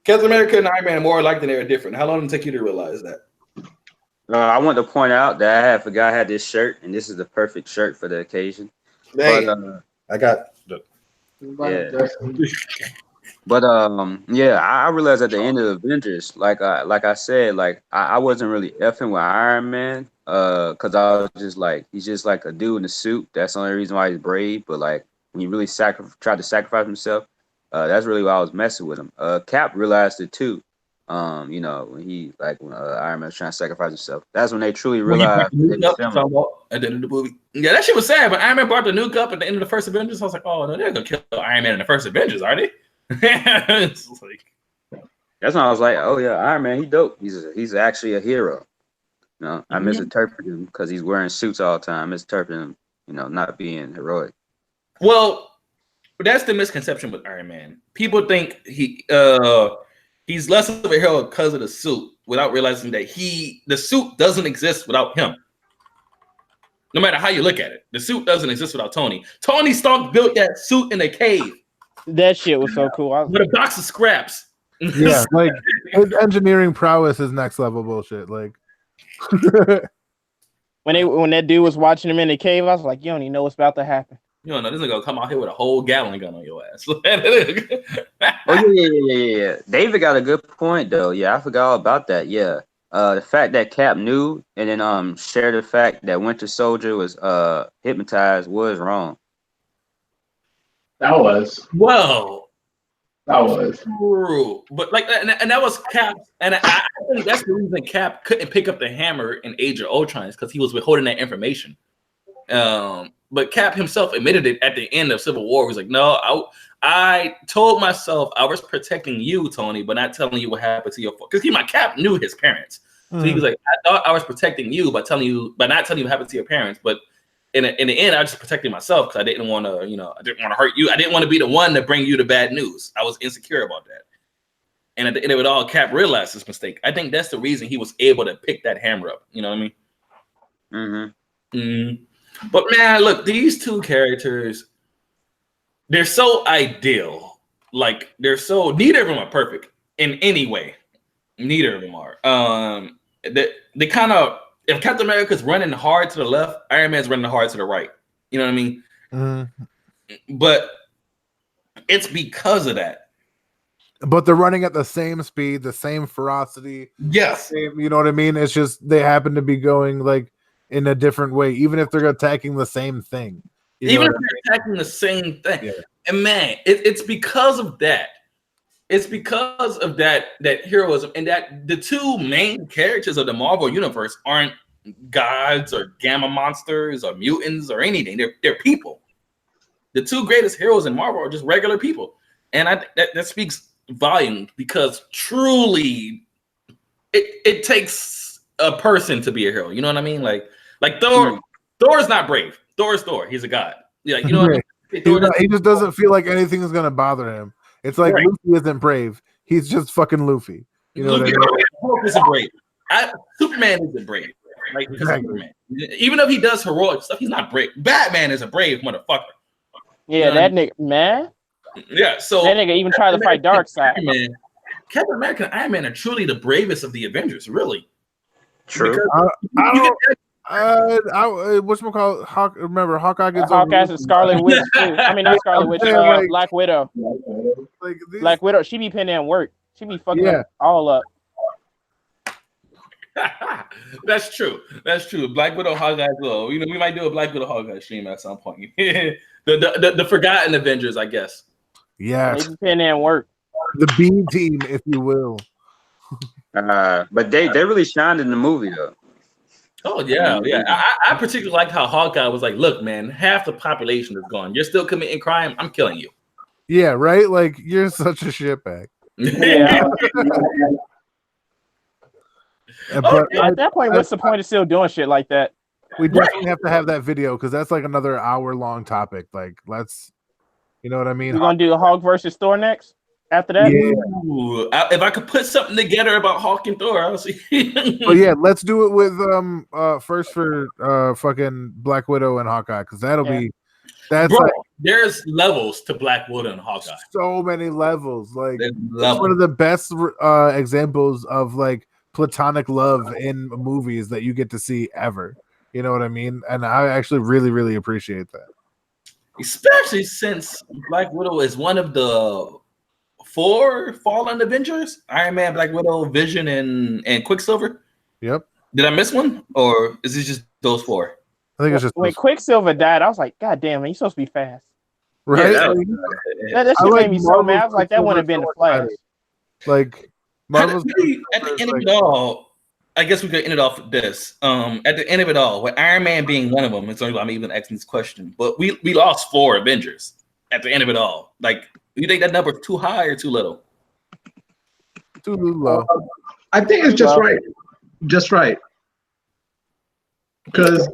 Speaker 1: Captain America and Iron Man are more alike than they are different. How long did it take you to realize that?
Speaker 6: I want to point out that I had this shirt, and this is the perfect shirt for the occasion.
Speaker 1: Hey, I got the.
Speaker 6: Yeah. But I realized at the end of Avengers, like I said, like I wasn't really effing with Iron Man, because I was just like, he's just like a dude in a suit. That's the only reason why he's brave. But like when he really tried to sacrifice himself, that's really why I was messing with him. Cap realized it too. When Iron Man's trying to sacrifice himself, that's when they truly realized.
Speaker 1: At the end of the movie, yeah, that shit was sad. But Iron Man brought the nuke up at the end of the first Avengers. I was like, oh no, they're gonna kill Iron Man in the first Avengers, are they? It's like,
Speaker 6: that's when I was like, oh yeah, Iron Man, he dope. He's actually a hero. I misinterpreted him because he's wearing suits all the time. I misinterpreted him. not being heroic.
Speaker 1: Well, that's the misconception with Iron Man. People think he's less of a hero because of the suit, without realizing that the suit doesn't exist without him. No matter how you look at it, the suit doesn't exist without Tony. Tony Stark built that suit in a cave.
Speaker 4: That shit was so cool.
Speaker 1: With a box of scraps.
Speaker 2: Yeah, like his engineering prowess is next level bullshit. Like
Speaker 4: when that dude was watching him in the cave, I was like, you don't even know what's about to happen.
Speaker 1: You don't know, this nigga gonna come out here with a whole gallon gun on your ass.
Speaker 6: Oh yeah. David got a good point though. Yeah, I forgot all about that. Yeah. The fact that Cap knew and then shared the fact that Winter Soldier was hypnotized was wrong.
Speaker 3: That was
Speaker 1: true. But like, and that was Cap, and I think that's the reason Cap couldn't pick up the hammer in Age of Ultron, is because he was withholding that information. But Cap himself admitted it at the end of Civil War. He was like, "No, I told myself I was protecting you, Tony, but not telling you what happened to your father." Because my Cap knew his parents, so he was like, "I thought I was protecting you by not telling you what happened to your parents, but in the end, I was just protecting myself because I didn't want to, I didn't want to hurt you. I didn't want to be the one to bring you the bad news. I was insecure about that." And at the end of it all, Cap realized his mistake. I think that's the reason he was able to pick that hammer up. You know what I mean? Mm-hmm. But man, look, these two characters, they're so ideal. Like, neither of them are perfect in any way. Neither of them are. They kind of, if Captain America's running hard to the left, Iron Man's running hard to the right. You know what I mean? But it's because of that.
Speaker 2: But they're running at the same speed, the same ferocity.
Speaker 1: Yes.
Speaker 2: You know what I mean? It's just they happen to be going like in a different way, even if they're attacking the same thing.
Speaker 1: Even if they're attacking the same thing. Yeah. And man, it's because of that. It's because of that heroism, and that the two main characters of the Marvel universe aren't gods or gamma monsters or mutants or anything. They're people. The two greatest heroes in Marvel are just regular people. And I that speaks volumes, because truly it takes a person to be a hero. You know what I mean? Like Thor. Thor is not brave. Thor is Thor. He's a god. Yeah, you know what I mean?
Speaker 2: He just doesn't feel like anything is gonna bother him. It's like Luffy isn't brave. He's just fucking Luffy. You know what I mean?
Speaker 1: Hulk isn't brave. Superman isn't brave. Like, Superman. Even though he does heroic stuff, he's not brave. Batman is a brave motherfucker.
Speaker 4: Yeah, that nigga, man.
Speaker 1: Yeah, so
Speaker 4: that nigga even tried to fight Darkseid.
Speaker 1: Captain America and Iron Man are truly the bravest of the Avengers, really.
Speaker 6: True.
Speaker 2: Whatchamacallit? Remember, Hawkeye gets
Speaker 4: Hawkeye's a Scarlet Witch too. I mean, not Scarlet Witch, Black Widow. Black Widow, she be pinning in work. She be fucking all up.
Speaker 1: That's true. Black Widow, Hawkeye, well, we might do a Black Widow, Hawkeye stream at some point. the forgotten Avengers, I guess.
Speaker 2: Yeah,
Speaker 4: they be pinning in work.
Speaker 2: The B team, if you will.
Speaker 6: But they really shined in the movie though.
Speaker 1: Oh yeah. I particularly liked how Hawkeye was like, "Look, man, half the population is gone. You're still committing crime. I'm killing you."
Speaker 2: Yeah, right. Like, you're such a shitbag.
Speaker 4: Yeah. But at that point, what's the point of still doing shit like that?
Speaker 2: We definitely have to have that video, because that's like another hour-long topic. Like, let's, you know what I mean?
Speaker 4: We're gonna do Hulk versus Thor next. After that,
Speaker 1: Ooh, if I could put something together about Hulk and Thor, I'll see.
Speaker 2: But yeah, let's do it with first for fucking Black Widow and Hawkeye, because that'll be that's
Speaker 1: Bro, there's levels to Black Widow and Hawkeye.
Speaker 2: So many levels. Like, it's one of the best examples of like platonic love in movies that you get to see ever. You know what I mean? And I actually really, really appreciate that.
Speaker 1: Especially since Black Widow is one of the 4 fallen Avengers: Iron Man, Black Widow, Vision, and Quicksilver.
Speaker 2: Yep.
Speaker 1: Did I miss one, or is it just those 4?
Speaker 2: I think it's just
Speaker 4: when Quicksilver died, I was like, God damn it, he's supposed to be fast.
Speaker 2: Right?
Speaker 4: Yeah, that shit made me so mad. I was like, that wouldn't have been the Flash.
Speaker 2: Like, Marvel's
Speaker 1: at the end of it all, I guess we could end it off with this. At the end of it all, with Iron Man being one of them, it's only I'm even asking this question, but we lost 4 Avengers at the end of it all. Like, you think that number too high or too little?
Speaker 2: Too low.
Speaker 3: I think it's just right. Just right. Because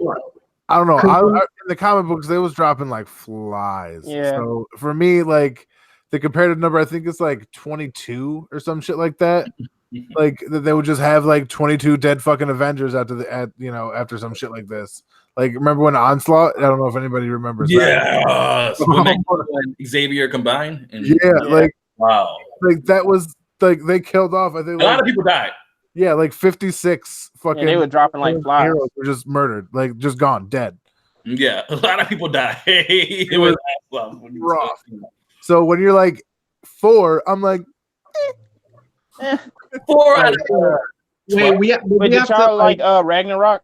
Speaker 2: I don't know. In the comic books, they was dropping like flies.
Speaker 4: Yeah.
Speaker 2: So for me, like the comparative number, I think it's like 22 or some shit like that. Like they would just have like 22 dead fucking Avengers after some shit like this. Like remember when Onslaught? I don't know if anybody remembers.
Speaker 1: Yeah, Xavier combined.
Speaker 2: Like
Speaker 1: wow,
Speaker 2: like that was like they killed off. I think
Speaker 1: a lot of people died.
Speaker 2: Yeah, like 56 fucking.
Speaker 4: Yeah, they were dropping like flies.
Speaker 2: Heroes were just murdered, like just gone, dead.
Speaker 1: Yeah, a lot of people died. It was
Speaker 2: rough. So when you're like 4, I'm like
Speaker 1: 4 out of 4.
Speaker 3: Wait, we
Speaker 4: did y'all like Ragnarok?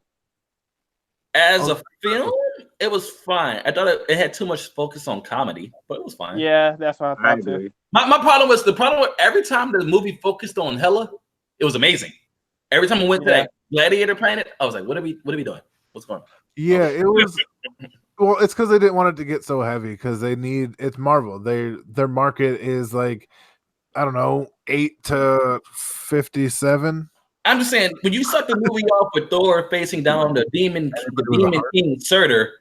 Speaker 1: As a film, it was fine. I thought it had too much focus on comedy, but it was fine.
Speaker 4: Yeah, that's what I thought too.
Speaker 1: My problem was every time the movie focused on Hela, it was amazing. Every time I went to that gladiator planet, I was like, what are we doing? What's going on?
Speaker 2: Yeah, it was. Well, it's because they didn't want it to get so heavy because it's Marvel. Their market is like, I don't know, 8 to 57.
Speaker 1: I'm just saying, when you start the movie off with Thor facing down the demon king Surtur,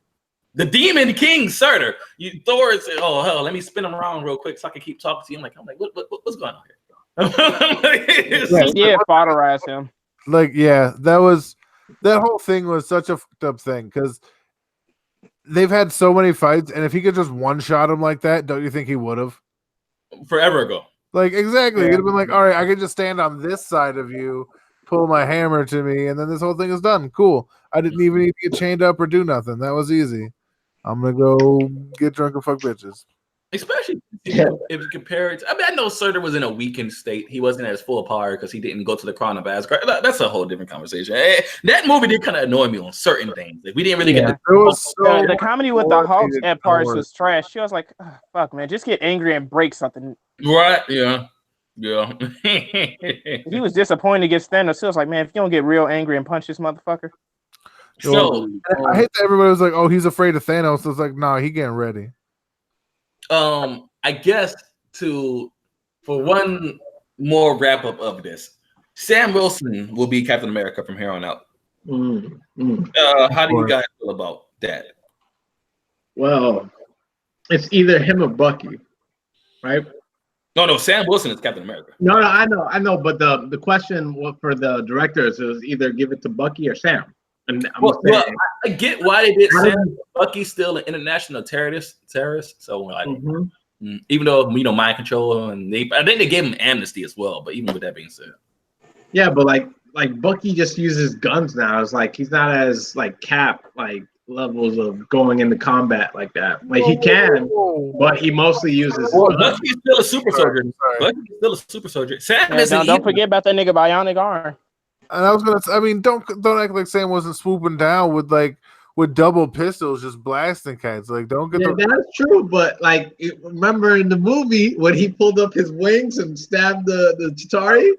Speaker 1: Thor is, oh hell, let me spin him around real quick so I can keep talking to you. I'm like, what's going on here?
Speaker 4: Yeah, foderize him.
Speaker 2: Like, yeah, that whole thing was such a fucked up thing because they've had so many fights, and if he could just one-shot him like that, don't you think he would have?
Speaker 1: Forever ago.
Speaker 2: Like, exactly. He'd have been like, all right, I can just stand on this side of you, pull my hammer to me, and then this whole thing is done. Cool. I didn't even need to get chained up or do nothing. That was easy. I'm going to go get drunk and fuck bitches.
Speaker 1: Especially if you compare it. I mean, I know Surtur was in a weakened state. He wasn't at his full power because he didn't go to the crown of Asgard. That's a whole different conversation. That movie did kind of annoy me on certain things. Like, we didn't really get
Speaker 4: the comedy with the Hulk at parts was trash. She was like, oh, fuck, man, just get angry and break something.
Speaker 1: Right, yeah.
Speaker 4: He was disappointed against Thanos. He was like, man, if you don't get real angry and punch this motherfucker.
Speaker 1: So
Speaker 2: I hate that everybody was like, oh, he's afraid of Thanos. So it's like, nah, he getting ready.
Speaker 1: I guess for one more wrap up of this, Sam Wilson will be Captain America from here on out. How do you guys feel about that?
Speaker 3: Well, it's either him or Bucky, right?
Speaker 1: No, Sam Wilson is Captain America.
Speaker 3: No, I know, but the question for the directors is either give it to Bucky or Sam. And
Speaker 1: I get why they did Sam. Bucky's still an international terrorist. So like, even though mind control, and I think they gave him amnesty as well. But even with that being said,
Speaker 3: yeah, but like Bucky just uses guns now. It's like he's not as like Cap levels of going into combat like that. Like he can, but he mostly uses.
Speaker 1: Well, Bucky's still a super soldier. Bucky's still a super soldier. Sam
Speaker 4: don't forget about that nigga bionic arm.
Speaker 2: And I was gonna. I mean, don't act like Sam wasn't swooping down with double pistols, just blasting cats. Like, don't get.
Speaker 3: That's true. But like, remember in the movie when he pulled up his wings and stabbed the Chitauri?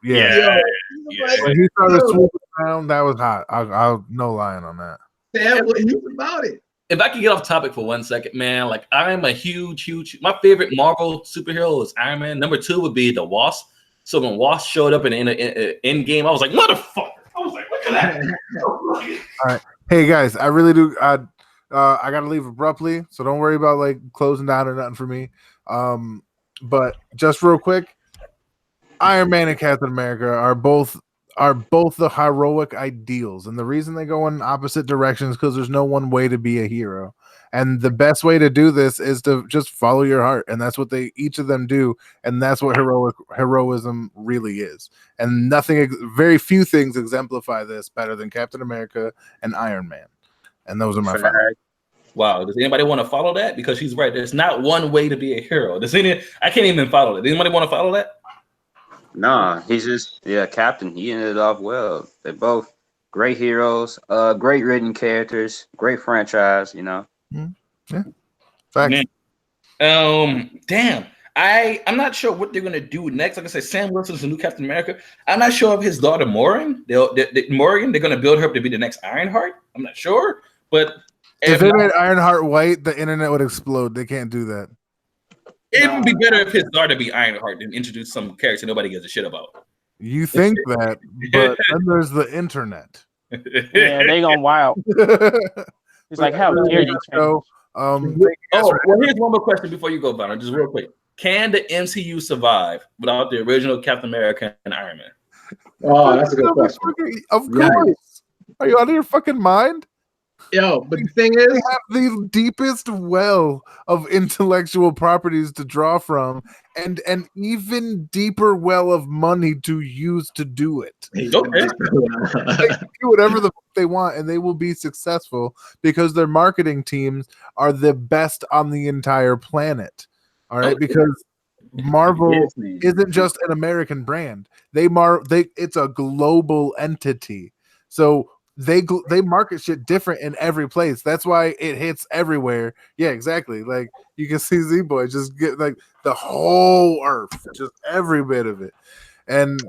Speaker 2: Yeah. When he started swooping down, that was hot. I'll no lying on that.
Speaker 3: Sam, what he was about it.
Speaker 1: If I could get off topic for 1 second, man, like I am a huge. My favorite Marvel superhero is Iron Man. Number 2 would be the Wasp. So when Wasp showed up in Endgame, I was like, motherfucker. I was like, look at that.
Speaker 2: All right. Hey, guys, I really do. I got to leave abruptly, so don't worry about like closing down or nothing for me. But just real quick, Iron Man and Captain America are both the heroic ideals. And the reason they go in opposite directions is because there's no one way to be a hero. And the best way to do this is to just follow your heart. And that's what each of them do. And that's what heroism really is. And very few things exemplify this better than Captain America and Iron Man. And those are my favorites.
Speaker 1: Wow. Does anybody want to follow that? Because she's right. There's not one way to be a hero. I can't even follow that. Does anybody want to follow that?
Speaker 6: Nah, he's just, Captain. He ended off well. They're both great heroes, great written characters, great franchise,
Speaker 2: Yeah. Facts.
Speaker 1: Damn. I'm not sure what they're gonna do next. Like I said, Sam Wilson's the new Captain America. I'm not sure if his daughter Morgan, they're gonna build her up to be the next Ironheart. I'm not sure, but
Speaker 2: if they made Ironheart white, the internet would explode. They can't do that.
Speaker 1: It would be better if his daughter be Ironheart than introduce some character nobody gives a shit about.
Speaker 2: You think that, but then there's the internet.
Speaker 4: Yeah, they gone wild. It's like, how dare you change?
Speaker 1: Well, here's one more question before you go, Bonner. Just real quick. Can the MCU survive without the original Captain America and Iron Man?
Speaker 3: Oh, that's a good question.
Speaker 2: Of course. Are you out of your fucking mind?
Speaker 3: Yo, but the thing is,
Speaker 2: they have the deepest well of intellectual properties to draw from, and an even deeper well of money to use to do it.
Speaker 1: Okay.
Speaker 2: They can do whatever they want, and they will be successful because their marketing teams are the best on the entire planet. All right, because Marvel isn't just an American brand. It's a global entity. So they market shit different in every place. That's why it hits everywhere. Yeah, exactly. Like you can see Z-Boy just get like the whole earth, just every bit of it, and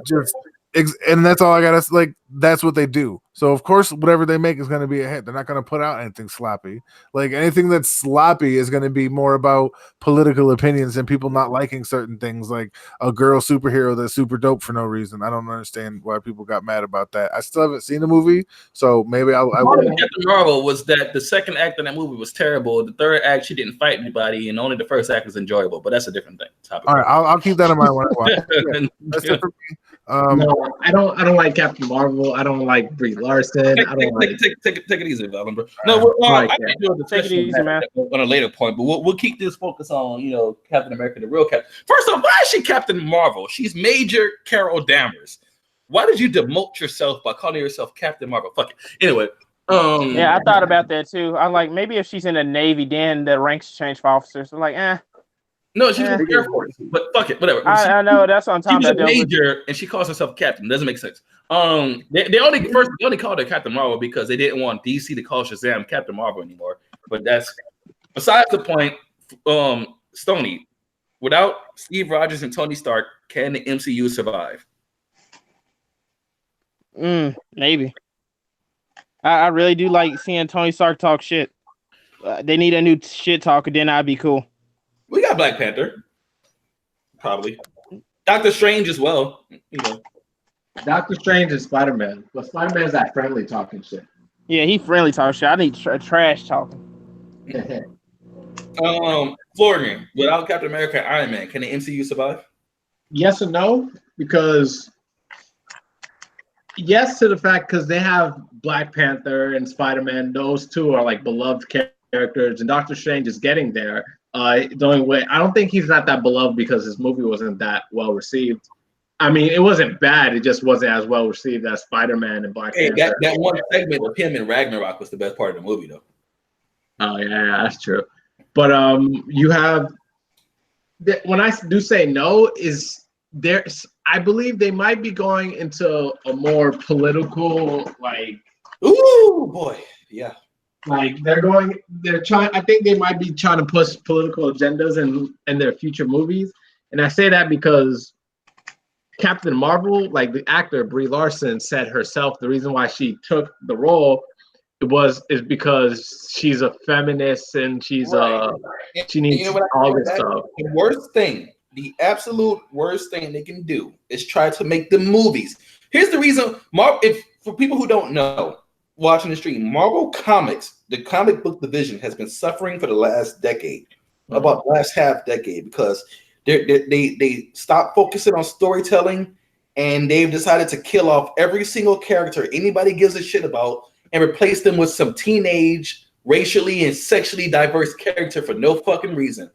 Speaker 2: that's all I gotta like. That's what they do. So of course, whatever they make is going to be a hit. They're not going to put out anything sloppy. Like anything that's sloppy is going to be more about political opinions and people not liking certain things, like a girl superhero that's super dope for no reason. I don't understand why people got mad about that. I still haven't seen the movie, so maybe I will.
Speaker 1: Captain Marvel was that the second act of that movie was terrible. The third act, she didn't fight anybody, and only the first act was enjoyable. But that's a different thing.
Speaker 2: All right, I'll keep that in mind when I watch. Yeah, that's it for me.
Speaker 3: No, I don't like Captain Marvel. I don't like Brie Larson.
Speaker 1: Take it easy, Valen, bro. No, I can do a discussion on a later point, but we'll keep this focus on Captain America, the real Captain. First off, why is she Captain Marvel? She's Major Carol Danvers. Why did you demote yourself by calling yourself Captain Marvel? Fuck it. Anyway.
Speaker 4: Yeah, I thought about that too. I'm like, maybe if she's in the Navy, then the ranks change for officers. I'm like,
Speaker 1: No, she's in the Air Force, but fuck it, whatever.
Speaker 4: I know that's on top.
Speaker 1: She's a major, and she calls herself captain. Doesn't make sense. They only called her Captain Marvel because they didn't want DC to call Shazam Captain Marvel anymore. But that's besides the point. Stoney, without Steve Rogers and Tony Stark, can the MCU survive?
Speaker 4: Maybe. I really do like seeing Tony Stark talk shit. They need a new shit talker, then I'd be cool.
Speaker 1: We got Black Panther, probably. Doctor Strange as well.
Speaker 3: Doctor Strange and Spider-Man, but Spider-Man's that friendly talking shit.
Speaker 4: Yeah, he friendly talking shit. I need trash talking.
Speaker 1: Florian, without Captain America and Iron Man, can the MCU survive?
Speaker 3: Yes and no, because yes to the fact because they have Black Panther and Spider-Man. Those two are like beloved characters, and Doctor Strange is getting there. The only way I don't think he's not that beloved because his movie wasn't that well received. I mean, it wasn't bad. It just wasn't as well received as Spider-Man and Black Panther.
Speaker 1: That one segment with him and Ragnarok was the best part of the movie, though.
Speaker 3: Oh yeah, that's true. But you have when I do say no, is there? I believe they might be going into a more political, like.
Speaker 1: Ooh boy, yeah.
Speaker 3: Like they're trying. I think they might be trying to push political agendas in their future movies, and I say that because Captain Marvel, like the actor Brie Larson, said herself, the reason why she took the role is because she's a feminist and she's she needs all this stuff.
Speaker 1: The absolute worst thing they can do is try to make the movies. Here's the reason, if for people who don't know. Watching the stream, Marvel Comics, the comic book division, has been suffering for the last decade, about the last half decade, because they stopped focusing on storytelling, and they've decided to kill off every single character anybody gives a shit about and replace them with some teenage, racially and sexually diverse character for no fucking reason.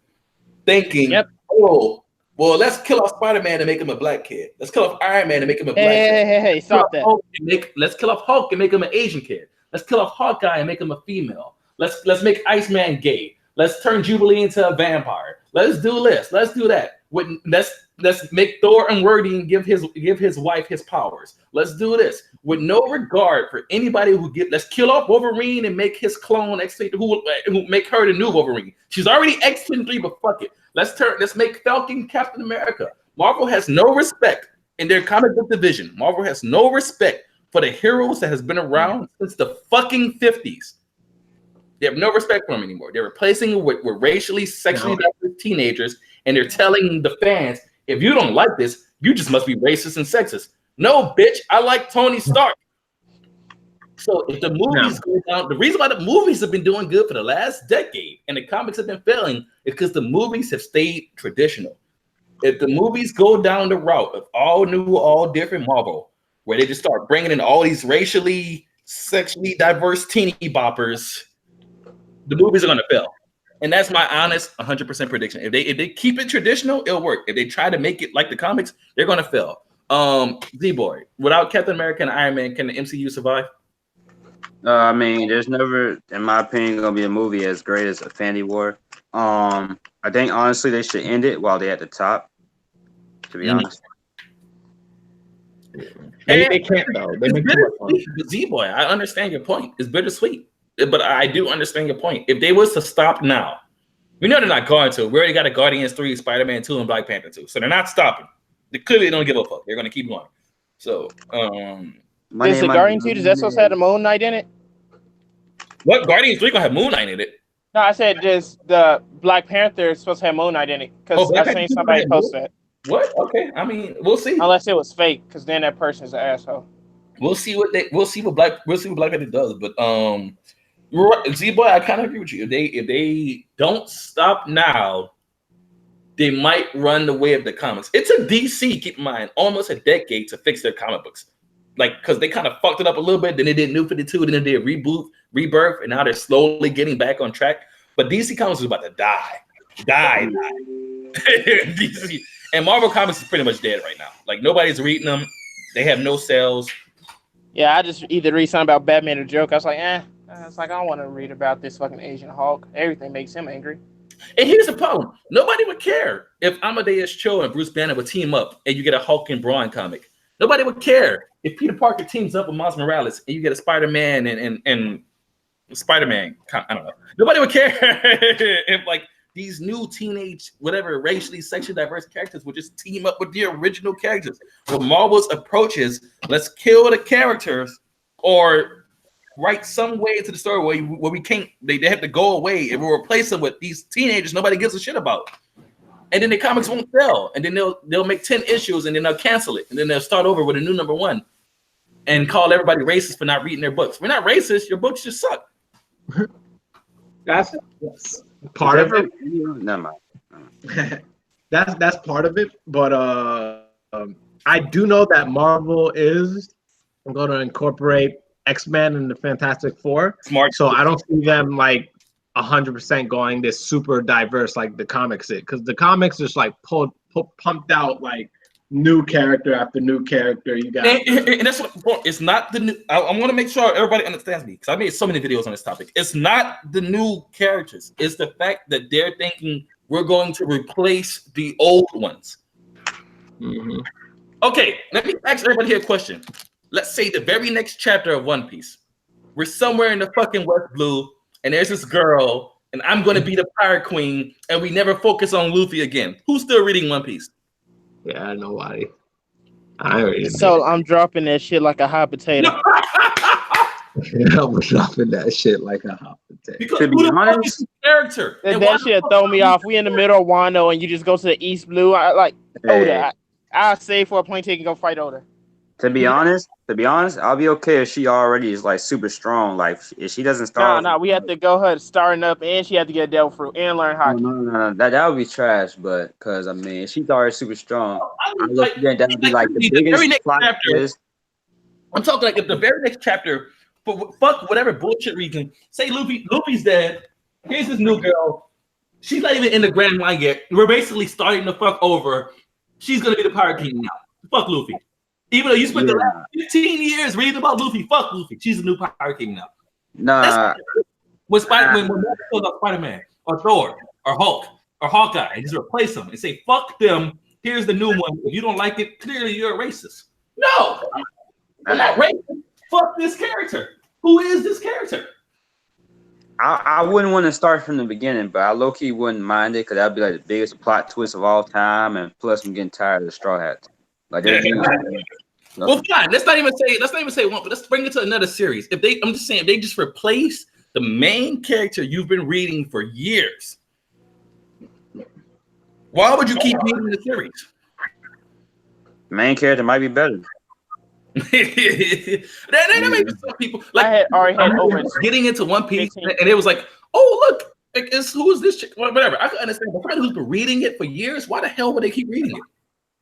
Speaker 1: Thinking, oh, well, let's kill off Spider-Man and make him a black kid. Let's kill off Iron Man and make him a black kid.
Speaker 4: Hey, stop that.
Speaker 1: Let's kill off Hulk and make him an Asian kid. Let's kill off Hawkeye and make him a female. Let's make Iceman gay. Let's turn Jubilee into a vampire. Let's do this. Let's do that. Let's make Thor unworthy and give his wife his powers. Let's do this with no regard for anybody let's kill off Wolverine and make his clone X-23 who make her the new Wolverine. She's already X-23, but fuck it. Let's make Falcon Captain America. Marvel has no respect in their comic book division. Marvel has no respect for the heroes that has been around since the fucking 50s. They have no respect for them anymore. They're replacing it with racially, sexually diverse teenagers, and they're telling the fans, if you don't like this, you just must be racist and sexist. No, bitch, I like Tony Stark. So if the movies go down, the reason why the movies have been doing good for the last decade and the comics have been failing is because the movies have stayed traditional. If the movies go down the route of all new, all different Marvel, where they just start bringing in all these racially, sexually diverse teeny boppers, the movies are going to fail. And that's my honest 100% prediction. If they keep it traditional, it'll work. If they try to make it like the comics, they're going to fail. Z-Boy, without Captain America and Iron Man, can the MCU survive?
Speaker 6: I mean, there's never, in my opinion, gonna be a movie as great as Infinity War. I think honestly they should end it while they're at the top. To be honest,
Speaker 3: they can't though. They make too much money.
Speaker 1: Z-Boy, I understand your point. It's bittersweet, but I do understand your point. If they was to stop now, we know they're not going to. We already got a Guardians 3, Spider-Man 2, and Black Panther 2, so they're not stopping. They clearly don't give a fuck. They're gonna keep going. So,
Speaker 4: is the Guardians 2 that supposed to have the Moon Knight in it?
Speaker 1: What Guardians 3 gonna have Moon Knight in it?
Speaker 4: No, I said just the Black Panther is supposed to have Moon Knight in it because I seen somebody post that.
Speaker 1: What? Okay, I mean, we'll see.
Speaker 4: Unless it was fake, because then that person's an asshole.
Speaker 1: We'll see what Black Panther does. But Z-Boy, I kind of agree with you. If they don't stop now, they might run the way of the comics. It took DC, keep in mind, almost a decade to fix their comic books. Like, because they kind of fucked it up a little bit. Then they did New 52, then they did Rebirth, and now they're slowly getting back on track. But DC Comics is about to die. DC. And Marvel Comics is pretty much dead right now. Like, nobody's reading them. They have no sales.
Speaker 4: Yeah, I just either read something about Batman or joke. I was like, it's like, I don't want to read about this fucking Asian Hulk. Everything makes him angry.
Speaker 1: And here's the problem. Nobody would care if Amadeus Cho and Bruce Banner would team up and you get a Hulk and Braun comic. Nobody would care if Peter Parker teams up with Miles Morales and you get a Spider-Man and Spider-Man. I don't know. Nobody would care if like these new teenage, whatever, racially, sexually diverse characters would just team up with the original characters. What Marvel's approach is, let's kill the characters or write some way into the story where we can't, they have to go away and we'll replace them with these teenagers nobody gives a shit about. And then the comics won't sell. And then they'll make 10 issues and then they'll cancel it. And then they'll start over with a new number 1 and call everybody racist for not reading their books. We're not racist. Your books just suck.
Speaker 3: That's part of it.
Speaker 6: Never mind.
Speaker 3: That's part of it. But I do know that Marvel is going to incorporate X-Men and the Fantastic Four.
Speaker 1: Smart.
Speaker 3: So I don't see them like 100% going this super diverse like the comics is, because the comics just like pumped out like new character after new character. You got
Speaker 1: and that's what it's not the new. I want to make sure everybody understands me because I made so many videos on this topic. It's not the new characters. It's the fact that they're thinking we're going to replace the old ones.
Speaker 3: Mm-hmm.
Speaker 1: Okay, let me ask everybody here a question. Let's say the very next chapter of One Piece, we're somewhere in the fucking West Blue, and there's this girl, and I'm going to be the pirate queen, and we never focus on Luffy again. Who's still reading One Piece?
Speaker 3: Yeah, nobody. I already
Speaker 4: So I'm dropping that shit like a hot potato.
Speaker 3: I'm dropping that shit like a hot potato.
Speaker 1: Because who the fuck is the character?
Speaker 4: That shit throw me off. We in the middle of Wano, and you just go to the East Blue. I like Oda. I'll save for a plane ticket and go fight Oda.
Speaker 6: To be honest, I'll be okay if she already is like super strong. Like if she doesn't start.
Speaker 4: No, we have to go her starting up, and she had to get a devil fruit and learn hockey.
Speaker 6: No. That would be trash. But because I mean, if she's already super strong, that would be like the biggest plot twist.
Speaker 1: I'm talking like if the very next chapter, fuck whatever bullshit reason, say Luffy's dead. Here's this new girl. She's not even in the Grand Line yet. We're basically starting the fuck over. She's gonna be the Pirate King now. Fuck Luffy. Even though you spent the last 15 years reading about Luffy, fuck Luffy. She's the new Pirate King now.
Speaker 6: Nah.
Speaker 1: When Spider-Man or Thor or Hulk or Hawkeye, and just replace them and say, fuck them, here's the new one. If you don't like it, clearly you're a racist. No, I'm not racist. Fuck this character. Who is this character?
Speaker 6: I wouldn't want to start from the beginning, but I low-key wouldn't mind it because that'd be like the biggest plot twist of all time, and plus I'm getting tired of the Straw Hats. Like
Speaker 1: well, fine. Let's not even say one, but let's bring it to another series. I'm just saying, if they just replace the main character you've been reading for years, why would you keep reading the series?
Speaker 6: Main character might be better.
Speaker 1: that makes some people like
Speaker 4: I had already had over
Speaker 1: getting into One Piece,
Speaker 4: 15.
Speaker 1: and it was like, oh look, like, who is this chick? Whatever. I can understand. But somebody who's been reading it for years, why the hell would they keep reading it?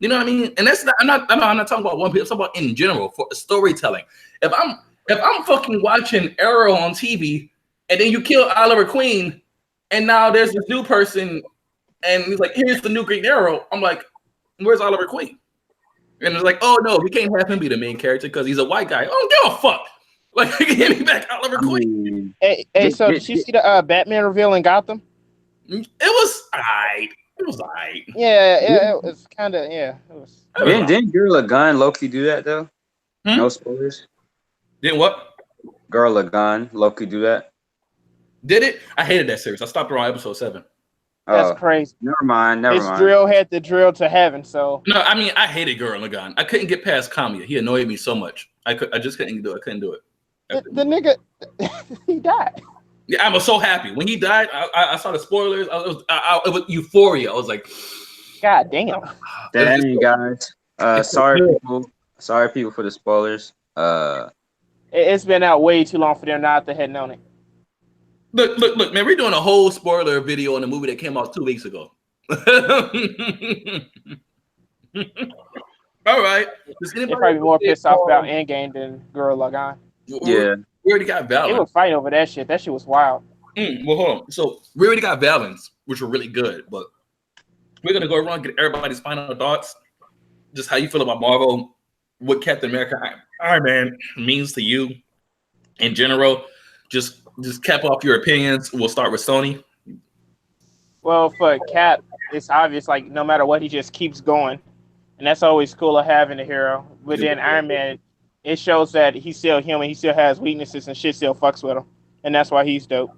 Speaker 1: You know what I mean? And that's not. I'm not talking about One Piece. I'm talking about in general for storytelling. If I'm fucking watching Arrow on TV, and then you kill Oliver Queen, and now there's this new person, and he's like, here's the new Green Arrow. I'm like, where's Oliver Queen? And it's like, oh no, we can't have him be the main character because he's a white guy. I don't give a fuck. Like, give me back Oliver Queen.
Speaker 4: Hey, so did you see the Batman reveal in Gotham?
Speaker 1: It was alright. It was alright.
Speaker 4: Yeah, it was kind of It was.
Speaker 6: Didn't Girl Lagann Loki do that though? No spoilers.
Speaker 1: Didn't what?
Speaker 6: Girl Lagann Loki do that?
Speaker 1: Did it? I hated that series. I stopped around episode 7.
Speaker 4: That's crazy.
Speaker 6: Never mind.
Speaker 4: His drill had to drill to heaven. So
Speaker 1: no, I mean I hated Gurren Lagann. I couldn't get past Kamiya. He annoyed me so much. I just couldn't do it. I couldn't do it.
Speaker 4: The nigga, he died.
Speaker 1: Yeah, I was so happy when he died. I saw the spoilers. It was euphoria. I was like,
Speaker 4: God damn.
Speaker 6: Dang guys. Sorry people for the spoilers.
Speaker 4: It's been out way too long for them not to have known it.
Speaker 1: Look, man, we're doing a whole spoiler video on the movie that came out 2 weeks ago. All right.
Speaker 4: They're probably more pissed off about Endgame than Gurren Lagann.
Speaker 6: Yeah.
Speaker 1: We already got Valens.
Speaker 4: They would fight over that shit. That shit was wild.
Speaker 1: Well, hold on. So we already got Valens, which were really good, but we're gonna go around and get everybody's final thoughts. Just how you feel about Marvel, what Captain America, Iron Man means to you in general. Just cap off your opinions. We'll start with Sony.
Speaker 4: Well, for Cap, it's obvious. Like no matter what, he just keeps going, and that's always cool of having a hero. But then Iron Man, it shows that he's still human. He still has weaknesses and shit still fucks with him, and that's why he's dope.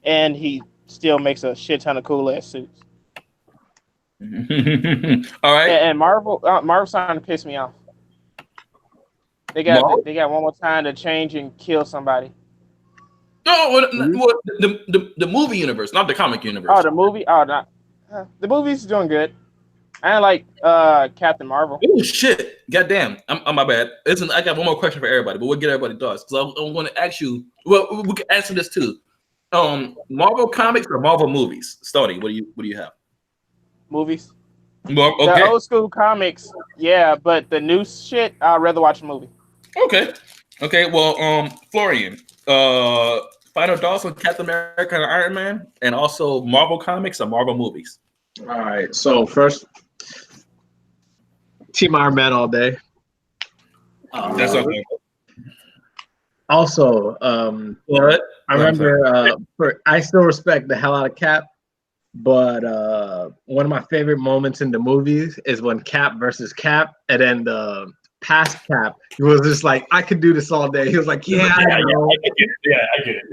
Speaker 4: And he still makes a shit ton of cool ass suits.
Speaker 1: All right.
Speaker 4: And Marvel's starting to piss me off. They got one more time to change and kill somebody.
Speaker 1: No, the movie universe, not the comic universe.
Speaker 4: Oh, the movie? Oh, not. The movie's doing good. I like Captain Marvel.
Speaker 1: Oh shit! Goddamn! I'm my bad. Listen, I got one more question for everybody, but we'll get everybody's thoughts because I'm going to ask you. Well, we can answer this too. Marvel comics or Marvel movies? Stoney, what do you have?
Speaker 4: Movies.
Speaker 1: Okay.
Speaker 4: The old school comics, yeah, but the new shit, I'd rather watch a movie.
Speaker 1: Okay. Well, Florian, final thoughts on Captain America and Iron Man, and also Marvel comics or Marvel movies.
Speaker 3: All right. So first, Team Iron Man all day.
Speaker 1: That's okay.
Speaker 3: Also, I remember. I still respect the hell out of Cap, but one of my favorite moments in the movies is when Cap versus Cap, and then the past Cap, he was just like, "I could do this all day." He was like, "Yeah, I know."
Speaker 1: I get it.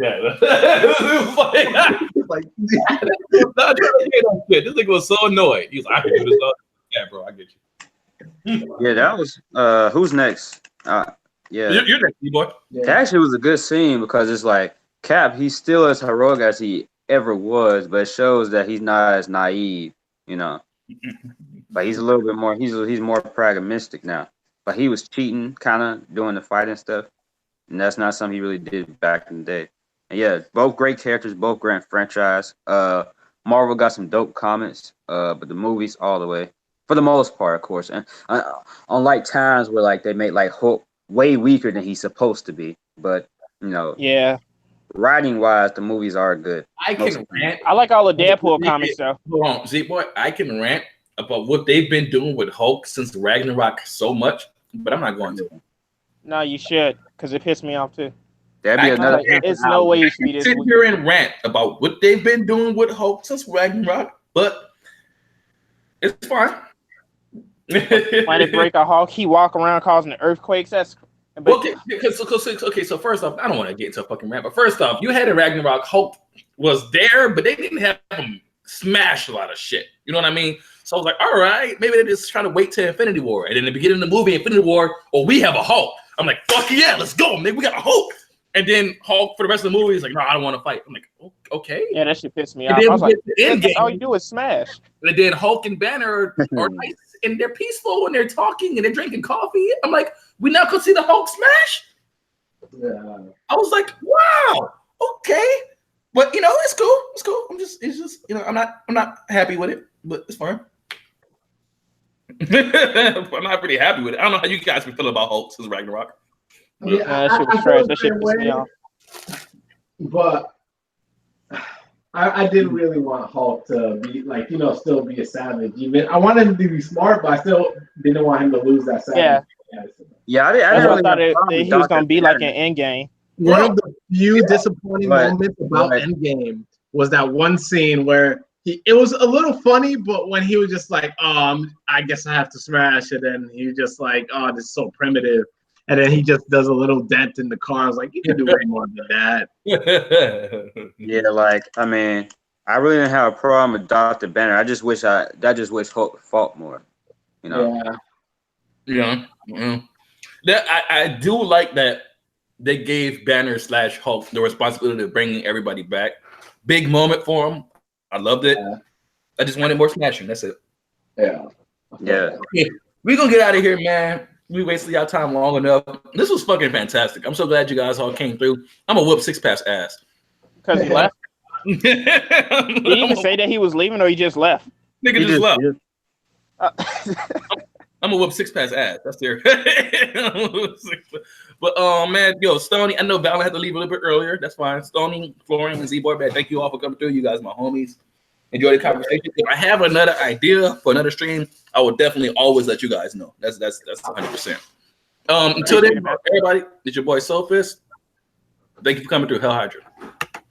Speaker 1: Like, this nigga was so annoyed. He was like, "I can do this all day." Yeah, bro, I get you.
Speaker 6: Yeah, that was. Who's next? Yeah,
Speaker 1: you're next, boy.
Speaker 6: It actually was a good scene because it's like Cap. He's still as heroic as he ever was, but it shows that he's not as naive, you know. But he's a little bit more. He's more pragmatic now. But he was cheating, kind of doing the fighting stuff, and that's not something he really did back in the day. And yeah, both great characters, both great franchise. Marvel got some dope comics, but the movies all the way for the most part, of course. And unlike times where like they made like Hulk way weaker than he's supposed to be, but you know,
Speaker 4: yeah.
Speaker 6: Writing wise, the movies are good.
Speaker 1: I can rant.
Speaker 4: I like all the Deadpool comics though.
Speaker 1: Hold on, Z-Boy, I can rant about what they've been doing with Hulk since Ragnarok so much, but I'm not going to.
Speaker 4: No, you should, because it pissed me off too.
Speaker 6: That'd be another.
Speaker 4: It's no way you should be this.
Speaker 1: Sit here and rant about what they've been doing with Hulk since Ragnarok, but it's fine.
Speaker 4: Planet Breaker Hulk, he walk around causing earthquakes. That's
Speaker 1: okay. So first off, I don't want to get into a fucking rant, but first off, you had a Ragnarok. Hulk was there, but they didn't have him smash a lot of shit. You know what I mean? So I was like, all right, maybe they're just trying to wait to Infinity War. And in the beginning of the movie, Infinity War, we have a Hulk. I'm like, fuck yeah, let's go, man. We got a Hulk. And then Hulk for the rest of the movie is like, no, I don't want to fight. I'm like, okay.
Speaker 4: Yeah, that shit pissed me off. I was like, all you do is smash.
Speaker 1: And then Hulk and Banner are nice and they're peaceful and they're talking and they're drinking coffee. I'm like, we now could see the Hulk smash.
Speaker 3: Yeah.
Speaker 1: I was like, wow, okay, but you know, it's cool. It's cool. It's just, you know, I'm not happy with it, but it's fine. I'm not pretty happy with it. I don't know how you guys been feeling about Hulk since Ragnarok.
Speaker 3: Yeah,
Speaker 4: That shit was trash. That shit pissed me off.
Speaker 3: But I didn't really want Hulk to be like, you know, still be a savage. Even I wanted him to be smart, but I still didn't want him to lose that savage.
Speaker 6: Yeah, I
Speaker 4: That's
Speaker 6: didn't
Speaker 4: what I
Speaker 6: really
Speaker 4: thought
Speaker 6: have a problem
Speaker 4: that
Speaker 6: with
Speaker 4: he was
Speaker 6: Dr.
Speaker 4: gonna be like
Speaker 6: Banner.
Speaker 4: an Endgame.
Speaker 3: One of the few disappointing
Speaker 6: But-
Speaker 3: moments about
Speaker 6: but-
Speaker 3: Endgame was that one scene where it was a little funny, but when he was just like, I guess I have to smash it, and he was just like, oh, this is so primitive. And then he just does a little dent in the car. I was like, you can do way more than that.
Speaker 6: Yeah, like I mean, I really didn't have a problem with Dr. Banner. I just wish Hulk fought more. You know.
Speaker 3: Yeah.
Speaker 1: Yeah. That I do like that they gave Banner / Hulk the responsibility of bringing everybody back. Big moment for him. I loved it.
Speaker 3: Yeah.
Speaker 1: I just wanted more smashing. That's it.
Speaker 3: Yeah.
Speaker 6: Yeah.
Speaker 1: Okay, we're gonna get out of here, man. We wasted y'all time long enough. This was fucking fantastic. I'm so glad you guys all came through. I'm gonna whoop Six Pass ass.
Speaker 4: Because he left.
Speaker 1: Did
Speaker 4: Did he even say that he was leaving or he just left?
Speaker 1: Nigga
Speaker 6: He
Speaker 1: just left.
Speaker 4: Uh,
Speaker 1: I'm gonna whoop Six Pass ass. That's there. But man, yo, Stoney, I know Val had to leave a little bit earlier. That's fine. Stoney, Florian, and Z-Boy, man, thank you all for coming through. You guys, my homies. Enjoy the conversation. If I have another idea for another stream, I will definitely always let you guys know. That's 100%. Until then, everybody, it's your boy Sophist. Thank you for coming through Hell Hydra.